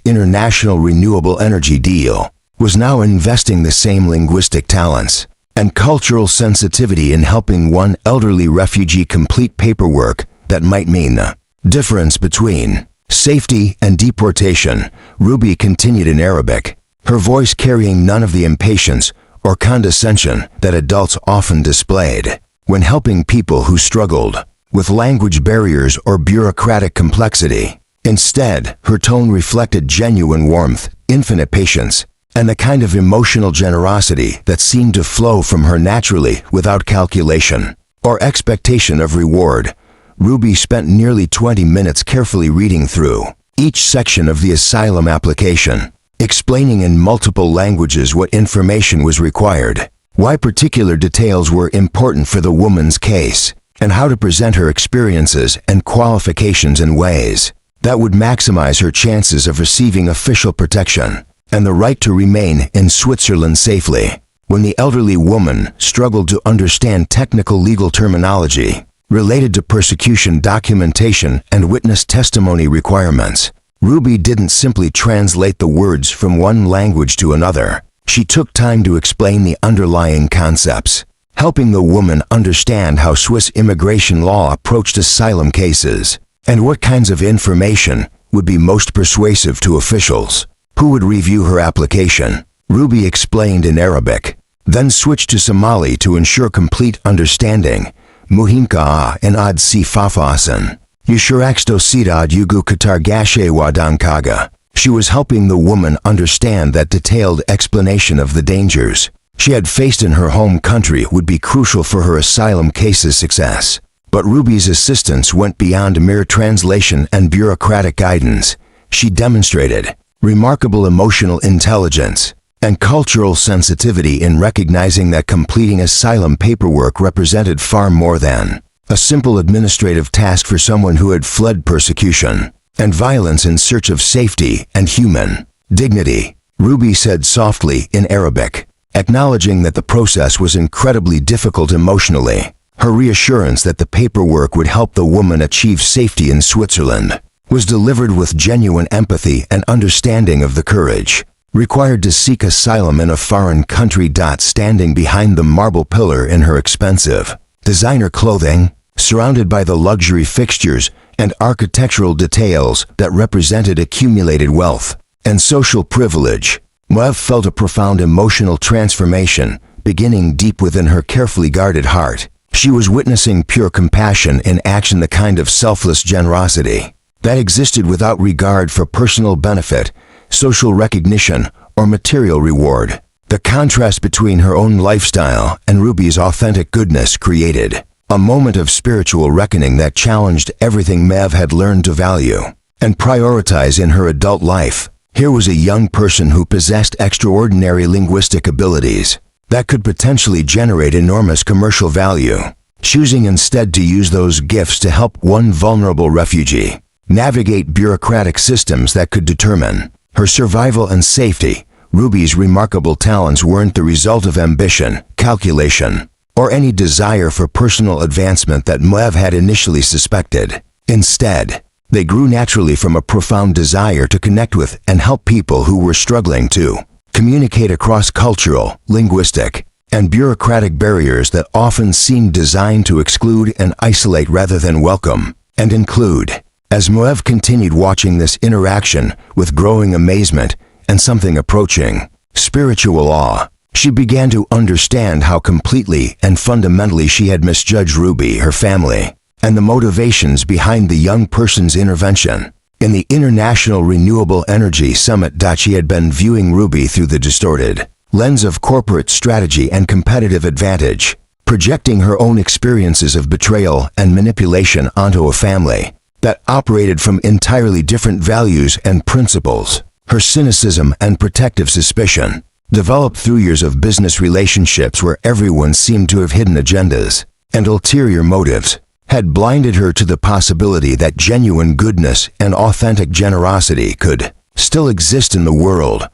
international renewable energy deal was now investing the same linguistic talents and cultural sensitivity in helping one elderly refugee complete paperwork that might mean the difference between safety and deportation. Ruby continued in Arabic, her voice carrying none of the impatience or condescension that adults often displayed when helping people who struggled with language barriers or bureaucratic complexity. Instead, her tone reflected genuine warmth, infinite patience, and the kind of emotional generosity that seemed to flow from her naturally without calculation or expectation of reward. Ruby spent nearly 20 minutes carefully reading through each section of the asylum application, explaining in multiple languages what information was required, why particular details were important for the woman's case, and how to present her experiences and qualifications in ways that would maximize her chances of receiving official protection and the right to remain in Switzerland safely. When the elderly woman struggled to understand technical legal terminology related to persecution documentation and witness testimony requirements, Ruby didn't simply translate the words from one language to another. She took time to explain the underlying concepts, helping the woman understand how Swiss immigration law approached asylum cases and what kinds of information would be most persuasive to officials who would review her application. Ruby explained in Arabic, then switched to Somali to ensure complete understanding. Muhimka and ad si fafasan. Yushuraksto sidad yugu katargashe wadankaga. She was helping the woman understand that detailed explanation of the dangers she had faced in her home country would be crucial for her asylum case's success. But Ruby's assistance went beyond mere translation and bureaucratic guidance. She demonstrated remarkable emotional intelligence and cultural sensitivity in recognizing that completing asylum paperwork represented far more than a simple administrative task for someone who had fled persecution and violence in search of safety and human dignity. Ruby said softly in Arabic, acknowledging that the process was incredibly difficult emotionally. Her reassurance that the paperwork would help the woman achieve safety in Switzerland was delivered with genuine empathy and understanding of the courage required to seek asylum in a foreign country. Standing behind the marble pillar in her expensive designer clothing, surrounded by the luxury fixtures and architectural details that represented accumulated wealth and social privilege, Mev felt a profound emotional transformation, beginning deep within her carefully guarded heart. She was witnessing pure compassion in action, the kind of selfless generosity that existed without regard for personal benefit, social recognition, or material reward. The contrast between her own lifestyle and Ruby's authentic goodness created a moment of spiritual reckoning that challenged everything Mev had learned to value and prioritize in her adult life. Here was a young person who possessed extraordinary linguistic abilities that could potentially generate enormous commercial value, choosing instead to use those gifts to help one vulnerable refugee navigate bureaucratic systems that could determine her survival and safety. Ruby's remarkable talents weren't the result of ambition, calculation, or any desire for personal advancement that Mev had initially suspected. Instead, they grew naturally from a profound desire to connect with and help people who were struggling to communicate across cultural, linguistic, and bureaucratic barriers that often seemed designed to exclude and isolate rather than welcome and include. As Mev continued watching this interaction with growing amazement and something approaching spiritual awe, she began to understand how completely and fundamentally she had misjudged Ruby, her family, and the motivations behind the young person's intervention. In the International Renewable Energy Summit, she had been viewing Ruby through the distorted lens of corporate strategy and competitive advantage, projecting her own experiences of betrayal and manipulation onto a family that operated from entirely different values and principles. Her cynicism and protective suspicion, developed through years of business relationships where everyone seemed to have hidden agendas and ulterior motives, had blinded her to the possibility that genuine goodness and authentic generosity could still exist in the world.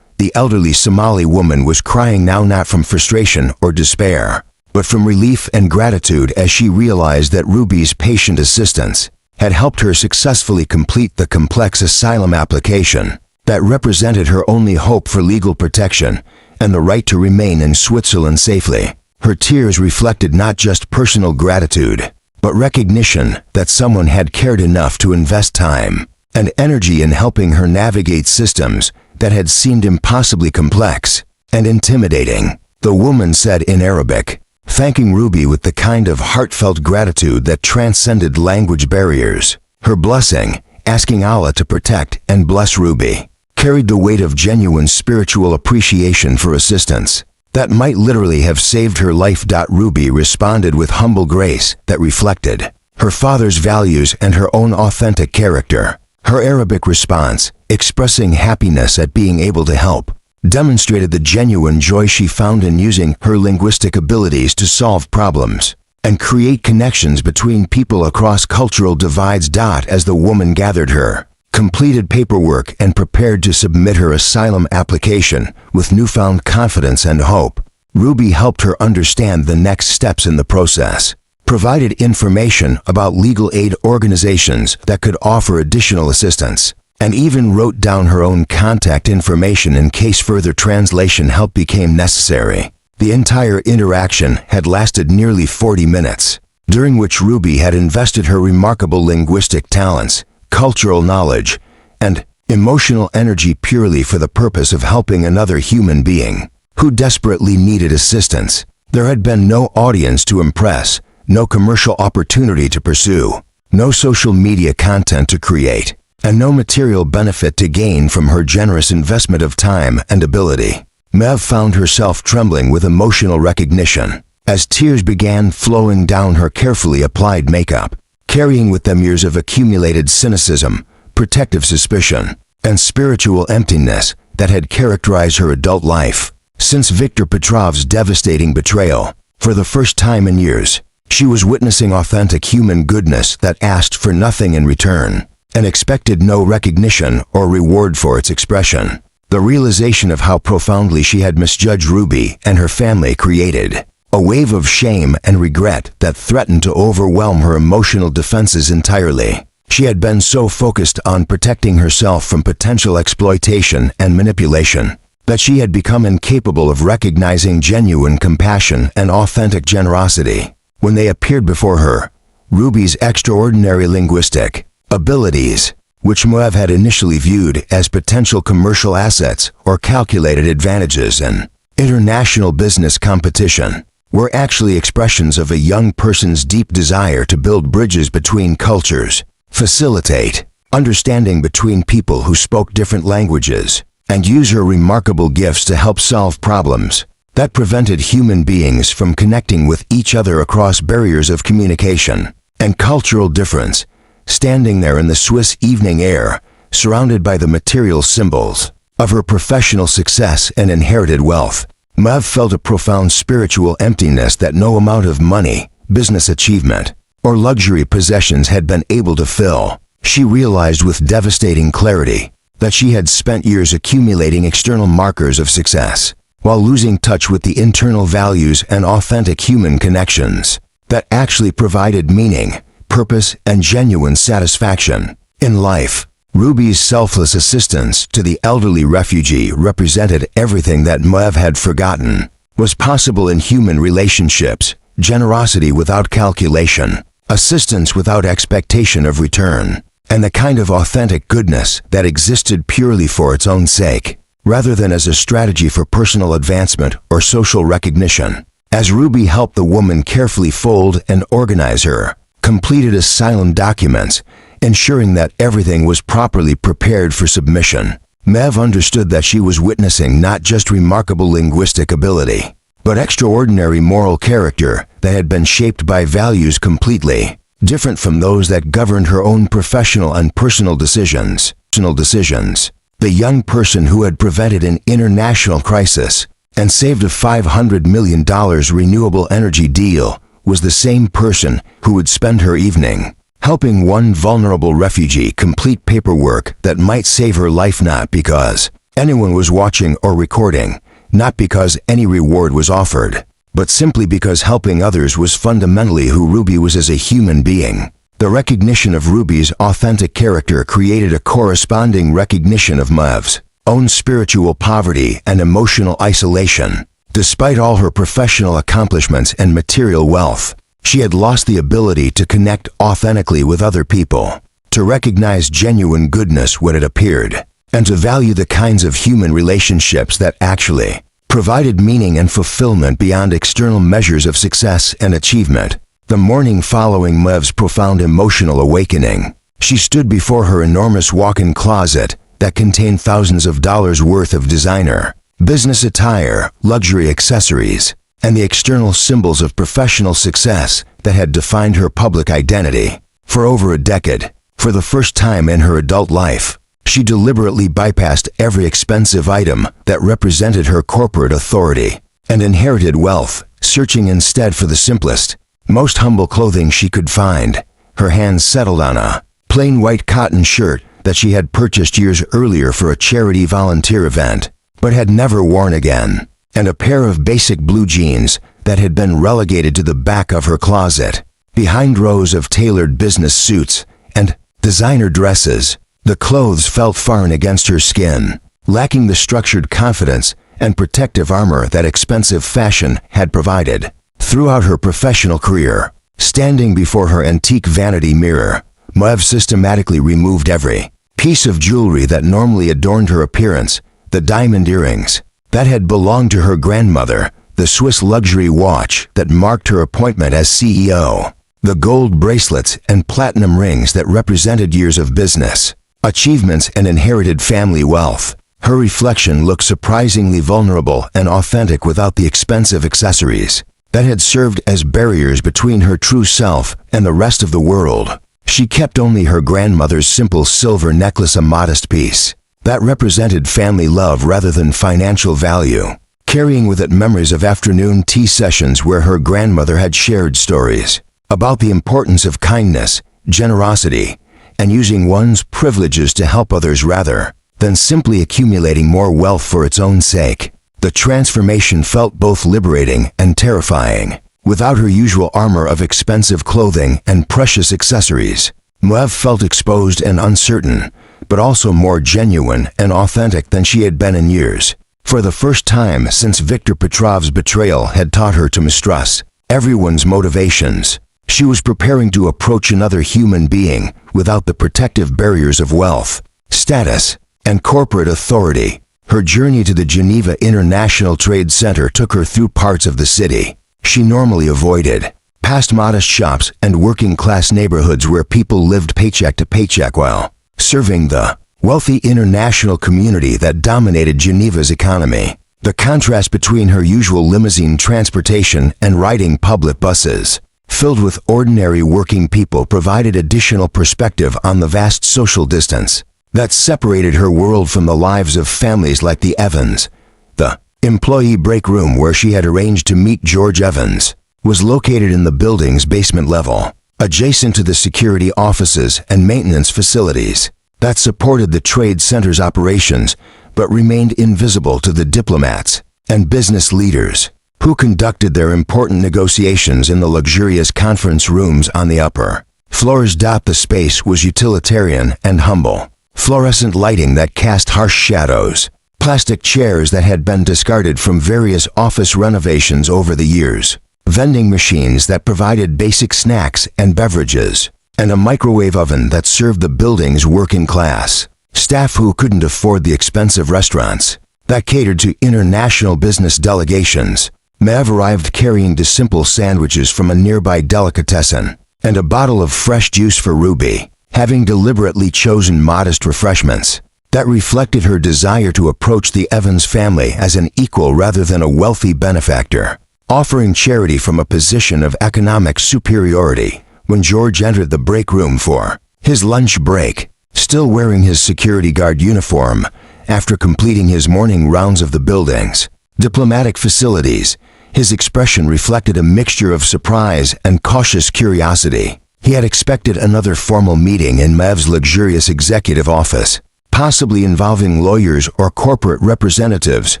The elderly Somali woman was crying now, not from frustration or despair, but from relief and gratitude as she realized that Ruby's patient assistance had helped her successfully complete the complex asylum application that represented her only hope for legal protection and the right to remain in Switzerland safely. Her tears reflected not just personal gratitude, but recognition that someone had cared enough to invest time and energy in helping her navigate systems that had seemed impossibly complex and intimidating. The woman said in Arabic, thanking Ruby with the kind of heartfelt gratitude that transcended language barriers. Her blessing, asking Allah to protect and bless Ruby, carried the weight of genuine spiritual appreciation for assistance that might literally have saved her life. Ruby responded with humble grace that reflected her father's values and her own authentic character. Her Arabic response, expressing happiness at being able to help, demonstrated the genuine joy she found in using her linguistic abilities to solve problems and create connections between people across cultural divides. As the woman gathered her completed paperwork and prepared to submit her asylum application with newfound confidence and hope, Ruby helped her understand the next steps in the process, provided information about legal aid organizations that could offer additional assistance, and even wrote down her own contact information in case further translation help became necessary. The entire interaction had lasted nearly 40 minutes, during which Ruby had invested her remarkable linguistic talents, cultural knowledge, and emotional energy purely for the purpose of helping another human being who desperately needed assistance. There had been no audience to impress, no commercial opportunity to pursue, no social media content to create, and no material benefit to gain from her generous investment of time and ability. Mev found herself trembling with emotional recognition as tears began flowing down her carefully applied makeup, carrying with them years of accumulated cynicism, protective suspicion, and spiritual emptiness that had characterized her adult life. Since Viktor Petrov's devastating betrayal, for the first time in years, she was witnessing authentic human goodness that asked for nothing in return and expected no recognition or reward for its expression. The realization of how profoundly she had misjudged Ruby and her family created a wave of shame and regret that threatened to overwhelm her emotional defenses entirely. She had been so focused on protecting herself from potential exploitation and manipulation that she had become incapable of recognizing genuine compassion and authentic generosity. When they appeared before her, Ruby's extraordinary linguistic abilities which Moev had initially viewed as potential commercial assets or calculated advantages in international business competition, were actually expressions of a young person's deep desire to build bridges between cultures, facilitate understanding between people who spoke different languages, and use her remarkable gifts to help solve problems that prevented human beings from connecting with each other across barriers of communication and cultural difference. Standing there in the Swiss evening air, surrounded by the material symbols of her professional success and inherited wealth, Moev felt a profound spiritual emptiness that no amount of money, business achievement, or luxury possessions had been able to fill. She realized with devastating clarity that she had spent years accumulating external markers of success, while losing touch with the internal values and authentic human connections that actually provided meaning, purpose, and genuine satisfaction in life. Ruby's selfless assistance to the elderly refugee represented everything that Moev had forgotten was possible in human relationships: generosity without calculation, assistance without expectation of return, and the kind of authentic goodness that existed purely for its own sake, rather than as a strategy for personal advancement or social recognition. As Ruby helped the woman carefully fold and organize her completed asylum documents, ensuring that everything was properly prepared for submission, Moev understood that she was witnessing not just remarkable linguistic ability, but extraordinary moral character that had been shaped by values completely different from those that governed her own professional and personal decisions. The young person who had prevented an international crisis and saved a $500 million renewable energy deal was the same person who would spend her evening helping one vulnerable refugee complete paperwork that might save her life, not because anyone was watching or recording, not because any reward was offered, but simply because helping others was fundamentally who Ruby was as a human being. The recognition of Ruby's authentic character created a corresponding recognition of Moev's own spiritual poverty and emotional isolation. Despite all her professional accomplishments and material wealth, she had lost the ability to connect authentically with other people, to recognize genuine goodness when it appeared, and to value the kinds of human relationships that actually provided meaning and fulfillment beyond external measures of success and achievement. The morning following Moev's profound emotional awakening, she stood before her enormous walk-in closet that contained thousands of dollars worth of designer, business attire, luxury accessories, and the external symbols of professional success that had defined her public identity. For over a decade, for the first time in her adult life, she deliberately bypassed every expensive item that represented her corporate authority and inherited wealth, searching instead for the simplest, most humble clothing she could find. Her hands settled on a plain white cotton shirt that she had purchased years earlier for a charity volunteer event, but had never worn again, and a pair of basic blue jeans that had been relegated to the back of her closet. Behind rows of tailored business suits and designer dresses, the clothes felt foreign against her skin, lacking the structured confidence and protective armor that expensive fashion had provided. Throughout her professional career, standing before her antique vanity mirror, Moev systematically removed every piece of jewelry that normally adorned her appearance: the diamond earrings that had belonged to her grandmother, the Swiss luxury watch that marked her appointment as CEO, the gold bracelets and platinum rings that represented years of business achievements and inherited family wealth. Her reflection looked surprisingly vulnerable and authentic without the expensive accessories that had served as barriers between her true self and the rest of the world. She kept only her grandmother's simple silver necklace, a modest piece that represented family love rather than financial value, carrying with it memories of afternoon tea sessions where her grandmother had shared stories about the importance of kindness, generosity, and using one's privileges to help others rather than simply accumulating more wealth for its own sake. The transformation felt both liberating and terrifying. Without her usual armor of expensive clothing and precious accessories, Moev felt exposed and uncertain, but also more genuine and authentic than she had been in years. For the first time since Viktor Petrov's betrayal had taught her to mistrust everyone's motivations, She was preparing to approach another human being without the protective barriers of wealth, status, and corporate authority. Her journey to the Geneva International Trade Center took her through parts of the city she normally avoided, past modest shops and working-class neighborhoods where people lived paycheck to paycheck while serving the wealthy international community that dominated Geneva's economy. The contrast between her usual limousine transportation and riding public buses, filled with ordinary working people, provided additional perspective on the vast social distance that separated her world from the lives of families like the Evans. The employee break room where she had arranged to meet George Evans was located in the building's basement level, adjacent to the security offices and maintenance facilities that supported the trade center's operations but remained invisible to the diplomats and business leaders who conducted their important negotiations in the luxurious conference rooms on the upper floors. The space was utilitarian and humble. Fluorescent lighting that cast harsh shadows, plastic chairs that had been discarded from various office renovations over the years, vending machines that provided basic snacks and beverages, and a microwave oven that served the building's working class staff who couldn't afford the expensive restaurants that catered to international business delegations. Maeve arrived carrying the simple sandwiches from a nearby delicatessen and a bottle of fresh juice for Ruby, having deliberately chosen modest refreshments that reflected her desire to approach the Evans family as an equal rather than a wealthy benefactor, offering charity from a position of economic superiority. When George entered the break room for his lunch break, still wearing his security guard uniform after completing his morning rounds of the building's diplomatic facilities, his expression reflected a mixture of surprise and cautious curiosity. He had expected another formal meeting in Maeve's luxurious executive office, possibly involving lawyers or corporate representatives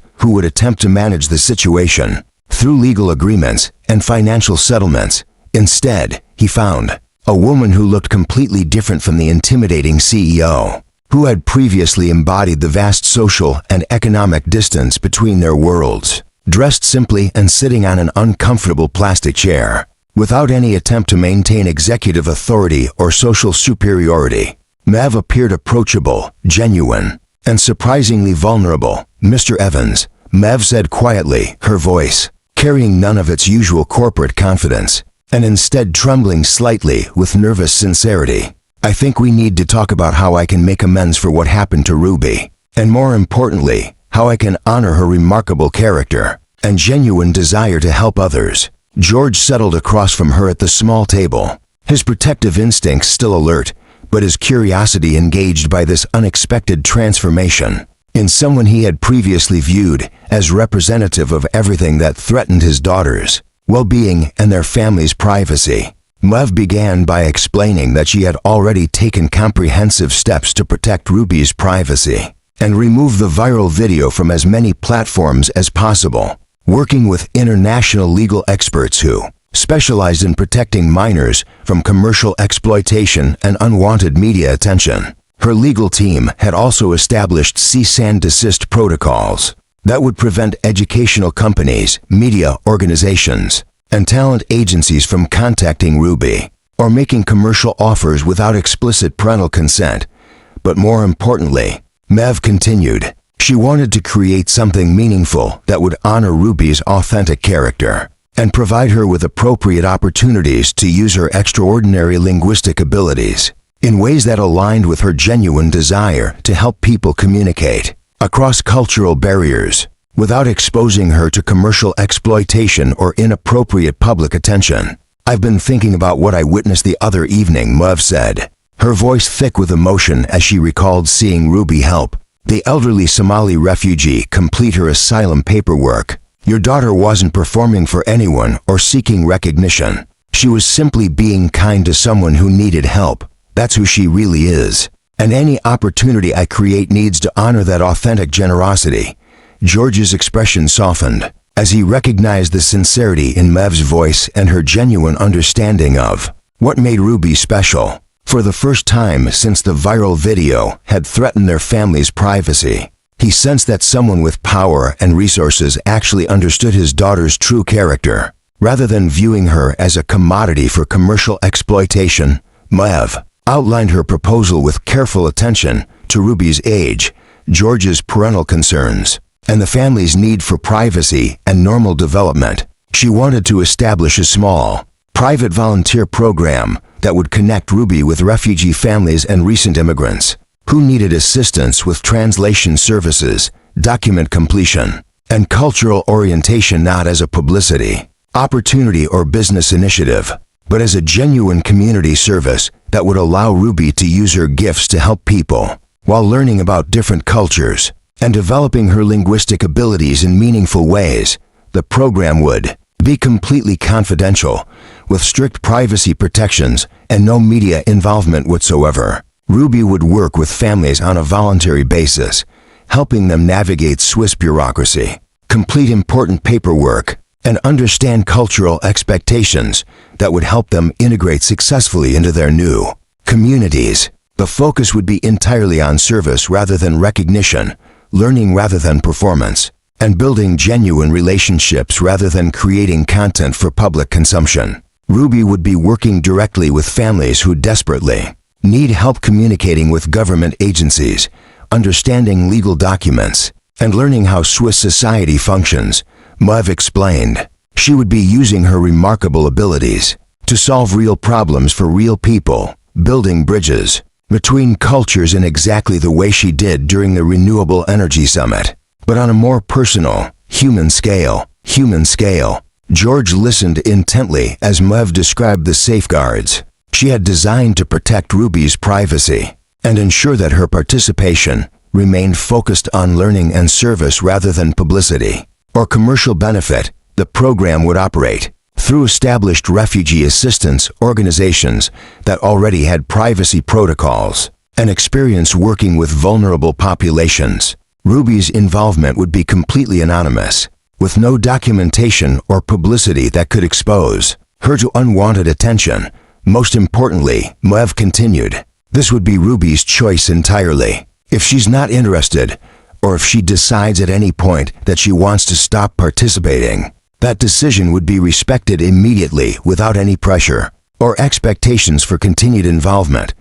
who would attempt to manage the situation through legal agreements and financial settlements. Instead, he found a woman who looked completely different from the intimidating CEO, who had previously embodied the vast social and economic distance between their worlds, dressed simply and sitting on an uncomfortable plastic chair, without any attempt to maintain executive authority or social superiority. Maeve appeared approachable, genuine, and surprisingly vulnerable. "Mr. Evans," Maeve said quietly, her voice carrying none of its usual corporate confidence, and instead trembling slightly with nervous sincerity. "I think we need to talk about how I can make amends for what happened to Ruby, and more importantly, how I can honor her remarkable character and genuine desire to help others." George settled across from her at the small table, his protective instincts still alert, but his curiosity engaged by this unexpected transformation in someone he had previously viewed as representative of everything that threatened his daughters' well-being and their family's privacy. Maeve began by explaining that she had already taken comprehensive steps to protect Ruby's privacy and remove the viral video from as many platforms as possible, working with international legal experts who specialized in protecting minors from commercial exploitation and unwanted media attention. Her legal team had also established cease and desist protocols that would prevent educational companies, media organizations, and talent agencies from contacting Ruby or making commercial offers without explicit parental consent. But more importantly, Maeve continued, she wanted to create something meaningful that would honor Ruby's authentic character and provide her with appropriate opportunities to use her extraordinary linguistic abilities in ways that aligned with her genuine desire to help people communicate across cultural barriers without exposing her to commercial exploitation or inappropriate public attention. "I've been thinking about what I witnessed the other evening," Maeve said, her voice thick with emotion as she recalled seeing Ruby help the elderly Somali refugee complete her asylum paperwork. "Your daughter wasn't performing for anyone or seeking recognition. She was simply being kind to someone who needed help. That's who she really is. And any opportunity I create needs to honor that authentic generosity." George's expression softened as he recognized the sincerity in Maeve's voice and her genuine understanding of what made Ruby special. For the first time since the viral video had threatened their family's privacy, he sensed that someone with power and resources actually understood his daughter's true character. Rather than viewing her as a commodity for commercial exploitation, Maev outlined her proposal with careful attention to Ruby's age, George's parental concerns, and the family's need for privacy and normal development. She wanted to establish a small, private volunteer program that would connect Ruby with refugee families and recent immigrants who needed assistance with translation services, document completion, and cultural orientation, not as a publicity opportunity or business initiative, but as a genuine community service that would allow Ruby to use her gifts to help people while learning about different cultures and developing her linguistic abilities in meaningful ways. The program would be completely confidential, with strict privacy protections and no media involvement whatsoever. Ruby would work with families on a voluntary basis, helping them navigate Swiss bureaucracy, complete important paperwork, and understand cultural expectations that would help them integrate successfully into their new communities. The focus would be entirely on service rather than recognition, learning rather than performance, and building genuine relationships rather than creating content for public consumption. Ruby would be working directly with families who desperately need help communicating with government agencies, understanding legal documents, and learning how Swiss society functions. Maev explained she would be using her remarkable abilities to solve real problems for real people, building bridges between cultures in exactly the way she did during the Renewable Energy Summit, but on a more personal, human scale. George listened intently as Maev described the safeguards she had designed to protect Ruby's privacy and ensure that her participation remained focused on learning and service rather than publicity or commercial benefit. The program would operate through established refugee assistance organizations that already had privacy protocols and experience working with vulnerable populations. Ruby's involvement would be completely anonymous, with no documentation or publicity that could expose her to unwanted attention. Most importantly, Maev continued, this would be Ruby's choice entirely. If she's not interested, or if she decides at any point that she wants to stop participating, that decision would be respected immediately without any pressure or expectations for continued involvement.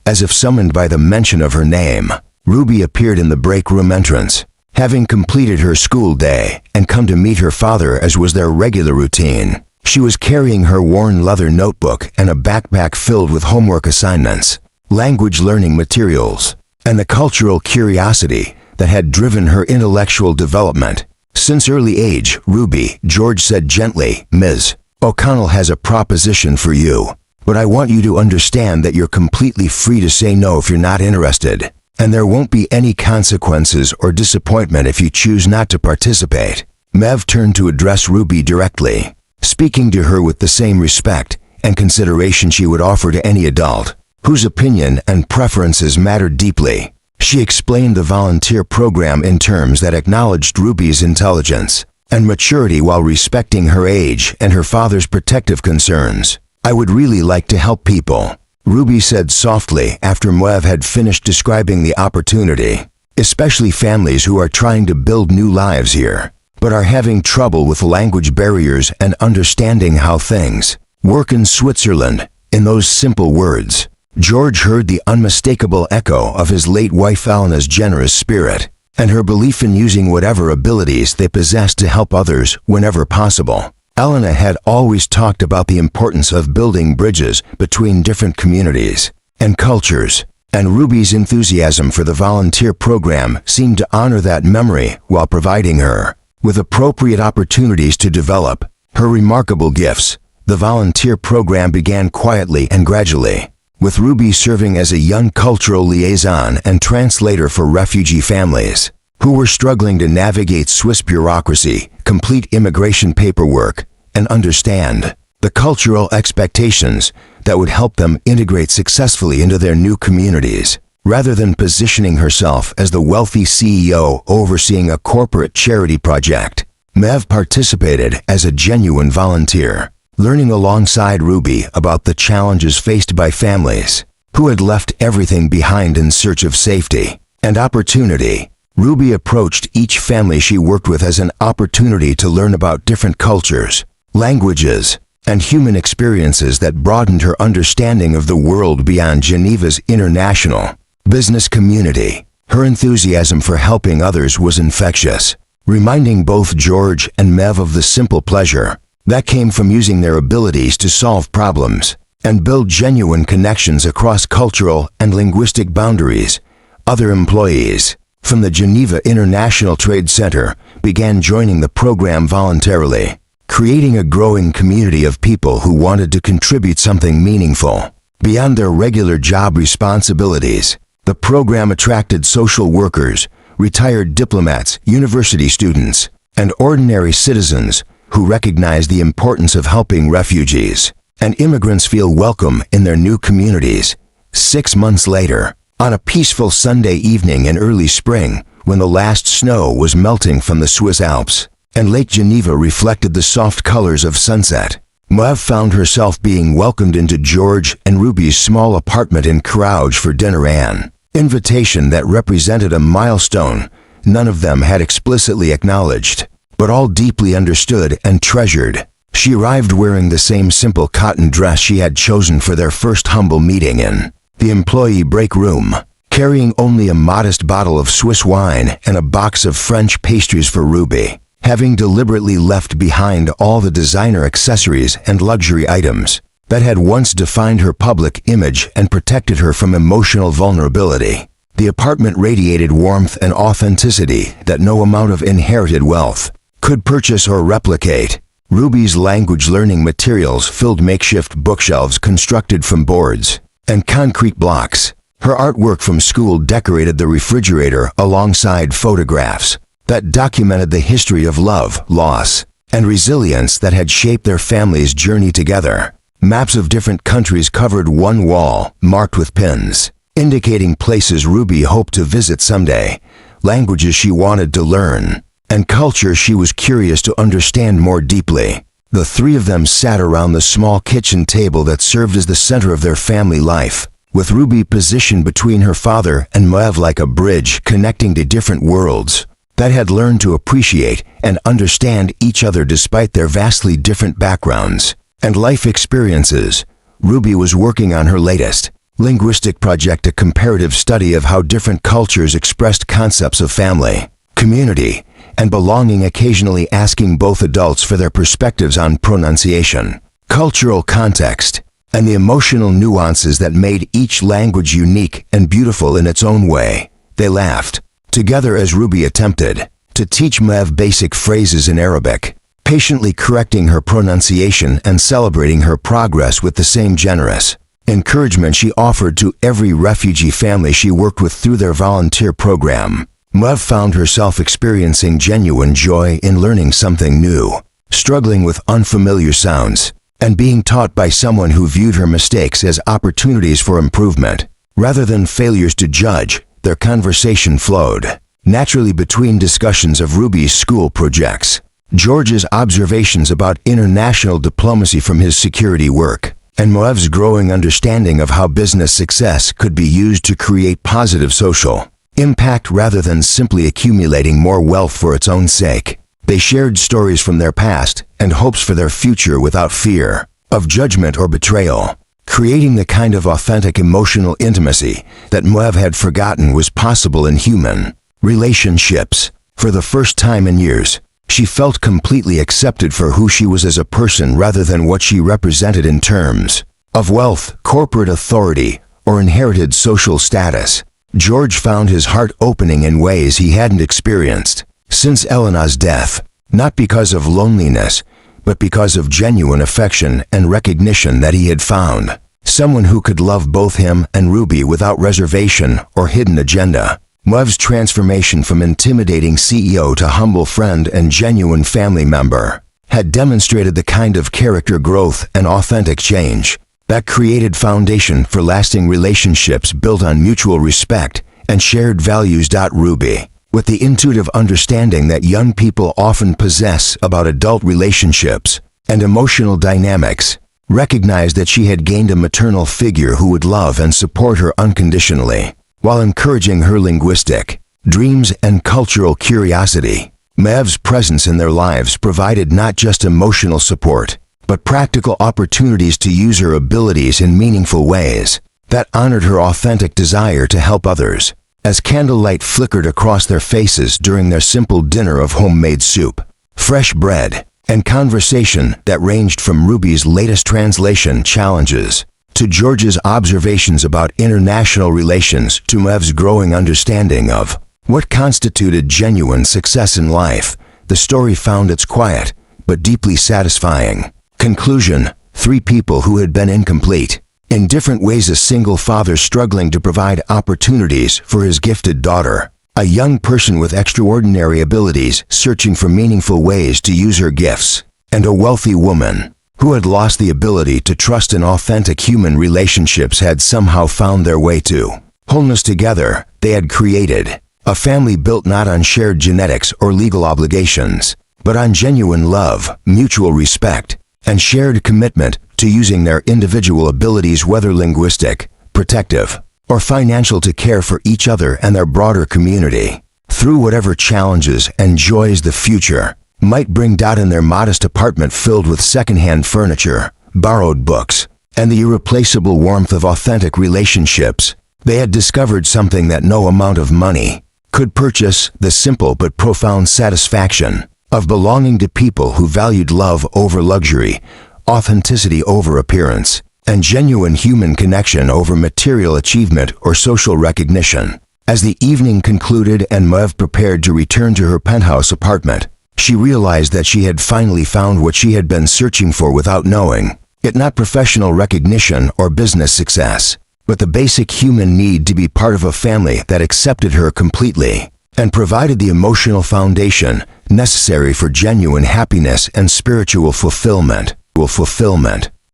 As if summoned by the mention of her name, Ruby appeared in the break room entrance, having completed her school day and come to meet her father as was their regular routine. She was carrying her worn leather notebook and a backpack filled with homework assignments, language learning materials, and the cultural curiosity that had driven her intellectual development. Since early age, Ruby, George said gently, Ms. O'Connell has a proposition for you, but I want you to understand that you're completely free to say no if you're not interested, and there won't be any consequences or disappointment if you choose not to participate. Maev turned to address Ruby directly, speaking to her with the same respect and consideration she would offer to any adult whose opinion and preferences mattered deeply. She explained the volunteer program in terms that acknowledged Ruby's intelligence and maturity while respecting her age and her father's protective concerns. I would really like to help people, Ruby said softly after Maev had finished describing the opportunity, especially families who are trying to build new lives here, but are having trouble with language barriers and understanding how things work in Switzerland. In those simple words, George heard the unmistakable echo of his late wife Elena's generous spirit and her belief in using whatever abilities they possessed to help others whenever possible. Elena had always talked about the importance of building bridges between different communities and cultures, and Ruby's enthusiasm for the volunteer program seemed to honor that memory while providing her with appropriate opportunities to develop her remarkable gifts. The volunteer program began quietly and gradually, with Ruby serving as a young cultural liaison and translator for refugee families who were struggling to navigate Swiss bureaucracy, complete immigration paperwork, and understand the cultural expectations that would help them integrate successfully into their new communities. Rather than positioning herself as the wealthy CEO overseeing a corporate charity project, Maev participated as a genuine volunteer, learning alongside Ruby about the challenges faced by families who had left everything behind in search of safety and opportunity. Ruby approached each family she worked with as an opportunity to learn about different cultures, languages, and human experiences that broadened her understanding of the world beyond Geneva's international business community. Her enthusiasm for helping others was infectious, reminding both George and Mev of the simple pleasure that came from using their abilities to solve problems and build genuine connections across cultural and linguistic boundaries. Other employees from the Geneva International Trade Center began joining the program voluntarily, creating a growing community of people who wanted to contribute something meaningful. Beyond their regular job responsibilities, the program attracted social workers, retired diplomats, university students, and ordinary citizens who recognized the importance of helping refugees and immigrants feel welcome in their new communities. 6 months later, on a peaceful Sunday evening in early spring, when the last snow was melting from the Swiss Alps and Lake Geneva reflected the soft colors of sunset, Mev found herself being welcomed into George and Ruby's small apartment in Crouch for dinner, an invitation that represented a milestone none of them had explicitly acknowledged, but all deeply understood and treasured. She arrived wearing the same simple cotton dress she had chosen for their first humble meeting in the employee break room, carrying only a modest bottle of Swiss wine and a box of French pastries for Ruby, having deliberately left behind all the designer accessories and luxury items that had once defined her public image and protected her from emotional vulnerability. The apartment radiated warmth and authenticity that no amount of inherited wealth could purchase or replicate. Ruby's language learning materials filled makeshift bookshelves constructed from boards and concrete blocks. Her artwork from school decorated the refrigerator alongside photographs that documented the history of love, loss, and resilience that had shaped their family's journey together. Maps of different countries covered one wall, marked with pins, indicating places Ruby hoped to visit someday, languages she wanted to learn, and culture she was curious to understand more deeply. The three of them sat around the small kitchen table that served as the center of their family life, with Ruby positioned between her father and Mev like a bridge connecting to different worlds that had learned to appreciate and understand each other despite their vastly different backgrounds and life experiences. Ruby was working on her latest linguistic project, a comparative study of how different cultures expressed concepts of family, community, and belonging, occasionally asking both adults for their perspectives on pronunciation, cultural context, and the emotional nuances that made each language unique and beautiful in its own way. They laughed together as Ruby attempted to teach Mev basic phrases in Arabic, patiently correcting her pronunciation and celebrating her progress with the same generous encouragement she offered to every refugee family she worked with through their volunteer program. Mev found herself experiencing genuine joy in learning something new, struggling with unfamiliar sounds, and being taught by someone who viewed her mistakes as opportunities for improvement, rather than failures to judge. Their conversation flowed naturally between discussions of Ruby's school projects, George's observations about international diplomacy from his security work, and Mev's growing understanding of how business success could be used to create positive social impact rather than simply accumulating more wealth for its own sake. They shared stories from their past and hopes for their future without fear of judgment or betrayal, creating the kind of authentic emotional intimacy that Mev had forgotten was possible in human relationships. For the first time in years, she felt completely accepted for who she was as a person rather than what she represented in terms of wealth, corporate authority, or inherited social status. George found his heart opening in ways he hadn't experienced since Elena's death, not because of loneliness, but because of genuine affection and recognition that he had found someone who could love both him and Ruby without reservation or hidden agenda. Mev's transformation from intimidating CEO to humble friend and genuine family member had demonstrated the kind of character growth and authentic change that created foundation for lasting relationships built on mutual respect and shared values. Ruby, with the intuitive understanding that young people often possess about adult relationships and emotional dynamics, recognized that she had gained a maternal figure who would love and support her unconditionally, while encouraging her linguistic dreams and cultural curiosity. Mev's presence in their lives provided not just emotional support, but practical opportunities to use her abilities in meaningful ways that honored her authentic desire to help others. As candlelight flickered across their faces during their simple dinner of homemade soup, fresh bread, and conversation that ranged from Ruby's latest translation challenges to George's observations about international relations to Mev's growing understanding of what constituted genuine success in life, the story found its quiet but deeply satisfying conclusion. Three people who had been incomplete. In different ways, a single father struggling to provide opportunities for his gifted daughter. A young person with extraordinary abilities searching for meaningful ways to use her gifts. And a wealthy woman who had lost the ability to trust in authentic human relationships had somehow found their way to wholeness. Together, they had created a family built not on shared genetics or legal obligations, but on genuine love, mutual respect, and shared commitment to using their individual abilities, whether linguistic, protective, or financial, to care for each other and their broader community. Through whatever challenges and joys the future might bring. In their modest apartment filled with secondhand furniture, borrowed books, and the irreplaceable warmth of authentic relationships, they had discovered something that no amount of money could purchase: the simple but profound satisfaction of belonging to people who valued love over luxury, authenticity over appearance, and genuine human connection over material achievement or social recognition. As the evening concluded and Mev prepared to return to her penthouse apartment, she realized that she had finally found what she had been searching for without knowing it. Not professional recognition or business success, but the basic human need to be part of a family that accepted her completely and provided the emotional foundation necessary for genuine happiness and spiritual fulfillment.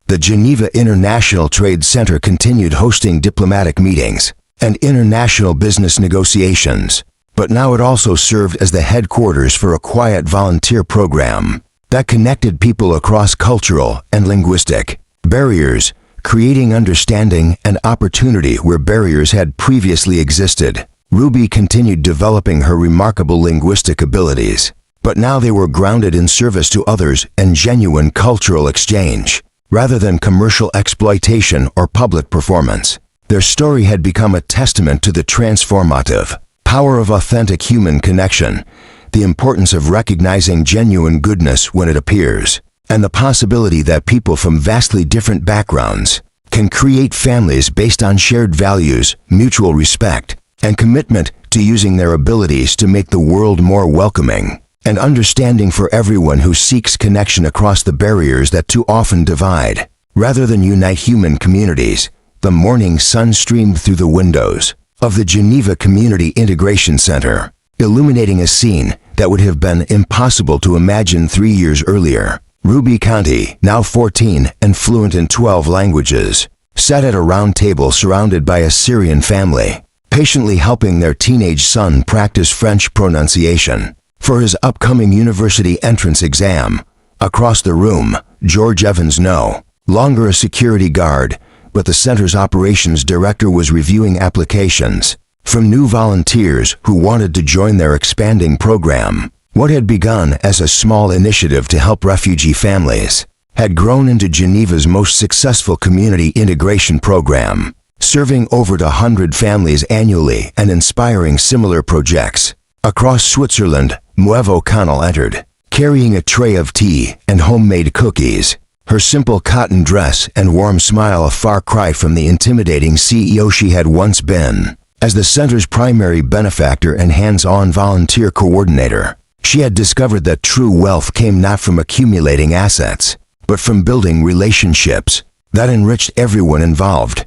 The Geneva International Trade Center continued hosting diplomatic meetings and international business negotiations, but now it also served as the headquarters for a quiet volunteer program that connected people across cultural and linguistic barriers, creating understanding and opportunity where barriers had previously existed. Ruby continued developing her remarkable linguistic abilities, but now they were grounded in service to others and genuine cultural exchange, rather than commercial exploitation or public performance. Their story had become a testament to the transformative power of authentic human connection, the importance of recognizing genuine goodness when it appears, and the possibility that people from vastly different backgrounds can create families based on shared values, mutual respect, and commitment to using their abilities to make the world more welcoming and understanding for everyone who seeks connection across the barriers that too often divide, rather than unite human communities. The morning sun streamed through the windows of the Geneva Community Integration Center, illuminating a scene that would have been impossible to imagine 3 years earlier. Ruby Conti, now 14 and fluent in 12 languages, sat at a round table surrounded by a Syrian family, patiently helping their teenage son practice French pronunciation for his upcoming university entrance exam. Across the room, George Evans, no longer a security guard, but the center's operations director, was reviewing applications from new volunteers who wanted to join their expanding program. What had begun as a small initiative to help refugee families had grown into Geneva's most successful community integration program, serving over 100 families annually and inspiring similar projects. Across Switzerland, Mev O'Connell entered, carrying a tray of tea and homemade cookies, her simple cotton dress and warm smile a far cry from the intimidating CEO she had once been. As the center's primary benefactor and hands-on volunteer coordinator, she had discovered that true wealth came not from accumulating assets, but from building relationships that enriched everyone involved.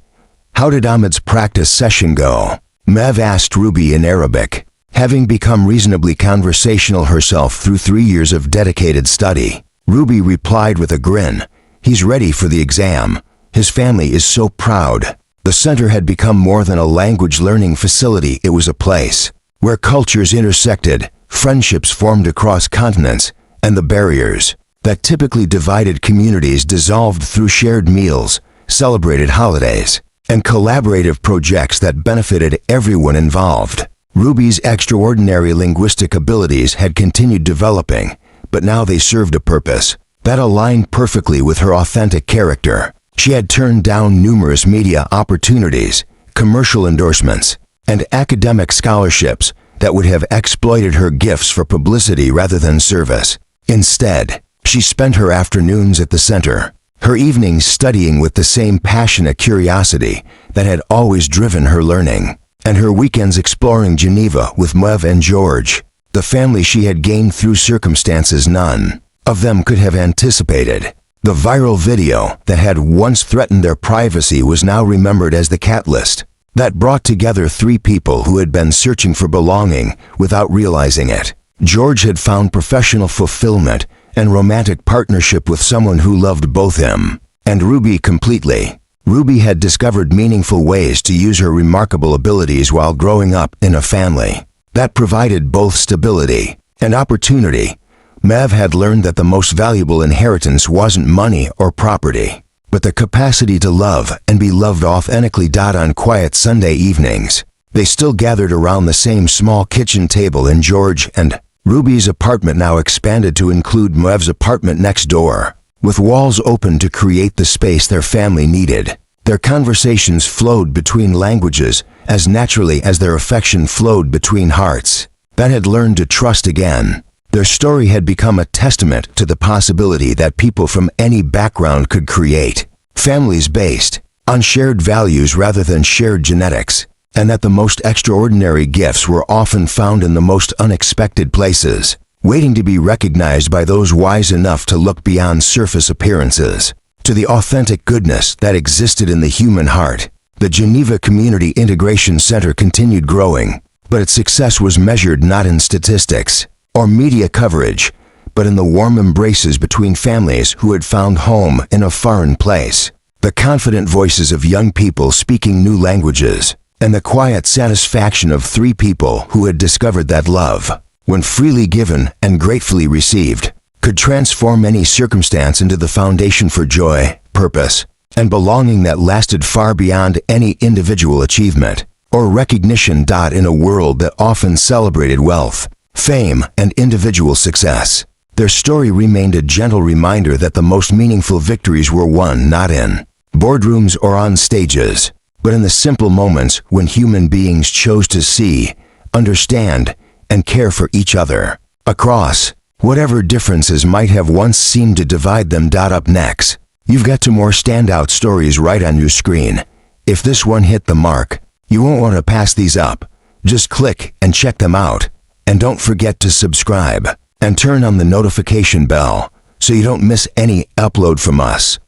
"How did Ahmed's practice session go?" Mev asked Ruby in Arabic, having become reasonably conversational herself through 3 years of dedicated study. Ruby replied with a grin, "He's ready for the exam. His family is so proud." The center had become more than a language learning facility. It was a place where cultures intersected, friendships formed across continents, and the barriers that typically divided communities dissolved through shared meals, celebrated holidays, and collaborative projects that benefited everyone involved. Ruby's extraordinary linguistic abilities had continued developing, but now they served a purpose that aligned perfectly with her authentic character. She had turned down numerous media opportunities, commercial endorsements, and academic scholarships that would have exploited her gifts for publicity rather than service. Instead, she spent her afternoons at the center, her evenings studying with the same passionate curiosity that had always driven her learning, and her weekends exploring Geneva with Mev and George, the family she had gained through circumstances none of them could have anticipated. The viral video that had once threatened their privacy was now remembered as the catalyst that brought together three people who had been searching for belonging without realizing it. George had found professional fulfillment and romantic partnership with someone who loved both him and Ruby completely. Ruby had discovered meaningful ways to use her remarkable abilities while growing up in a family that provided both stability and opportunity. Mev had learned that the most valuable inheritance wasn't money or property, but the capacity to love and be loved authentically. On quiet Sunday evenings, they still gathered around the same small kitchen table in George and Ruby's apartment, now expanded to include Mev's apartment next door, with walls open to create the space their family needed. Their conversations flowed between languages as naturally as their affection flowed between hearts that had learned to trust again. Their story had become a testament to the possibility that people from any background could create families based on shared values rather than shared genetics, and that the most extraordinary gifts were often found in the most unexpected places, waiting to be recognized by those wise enough to look beyond surface appearances to the authentic goodness that existed in the human heart. The Geneva Community Integration Center continued growing, but its success was measured not in statistics or media coverage, but in the warm embraces between families who had found home in a foreign place, the confident voices of young people speaking new languages, and the quiet satisfaction of three people who had discovered that love, when freely given and gratefully received, could transform any circumstance into the foundation for joy, purpose, and belonging that lasted far beyond any individual achievement or recognition. In a world that often celebrated wealth, fame, and individual success, their story remained a gentle reminder that the most meaningful victories were won not in boardrooms or on stages, but in the simple moments when human beings chose to see, understand, and care for each other across whatever differences might have once seemed to divide them. Up next, you've got two more standout stories right on your screen. If this one hit the mark, you won't want to pass these up. Just click and check them out. And don't forget to subscribe and turn on the notification bell so you don't miss any upload from us.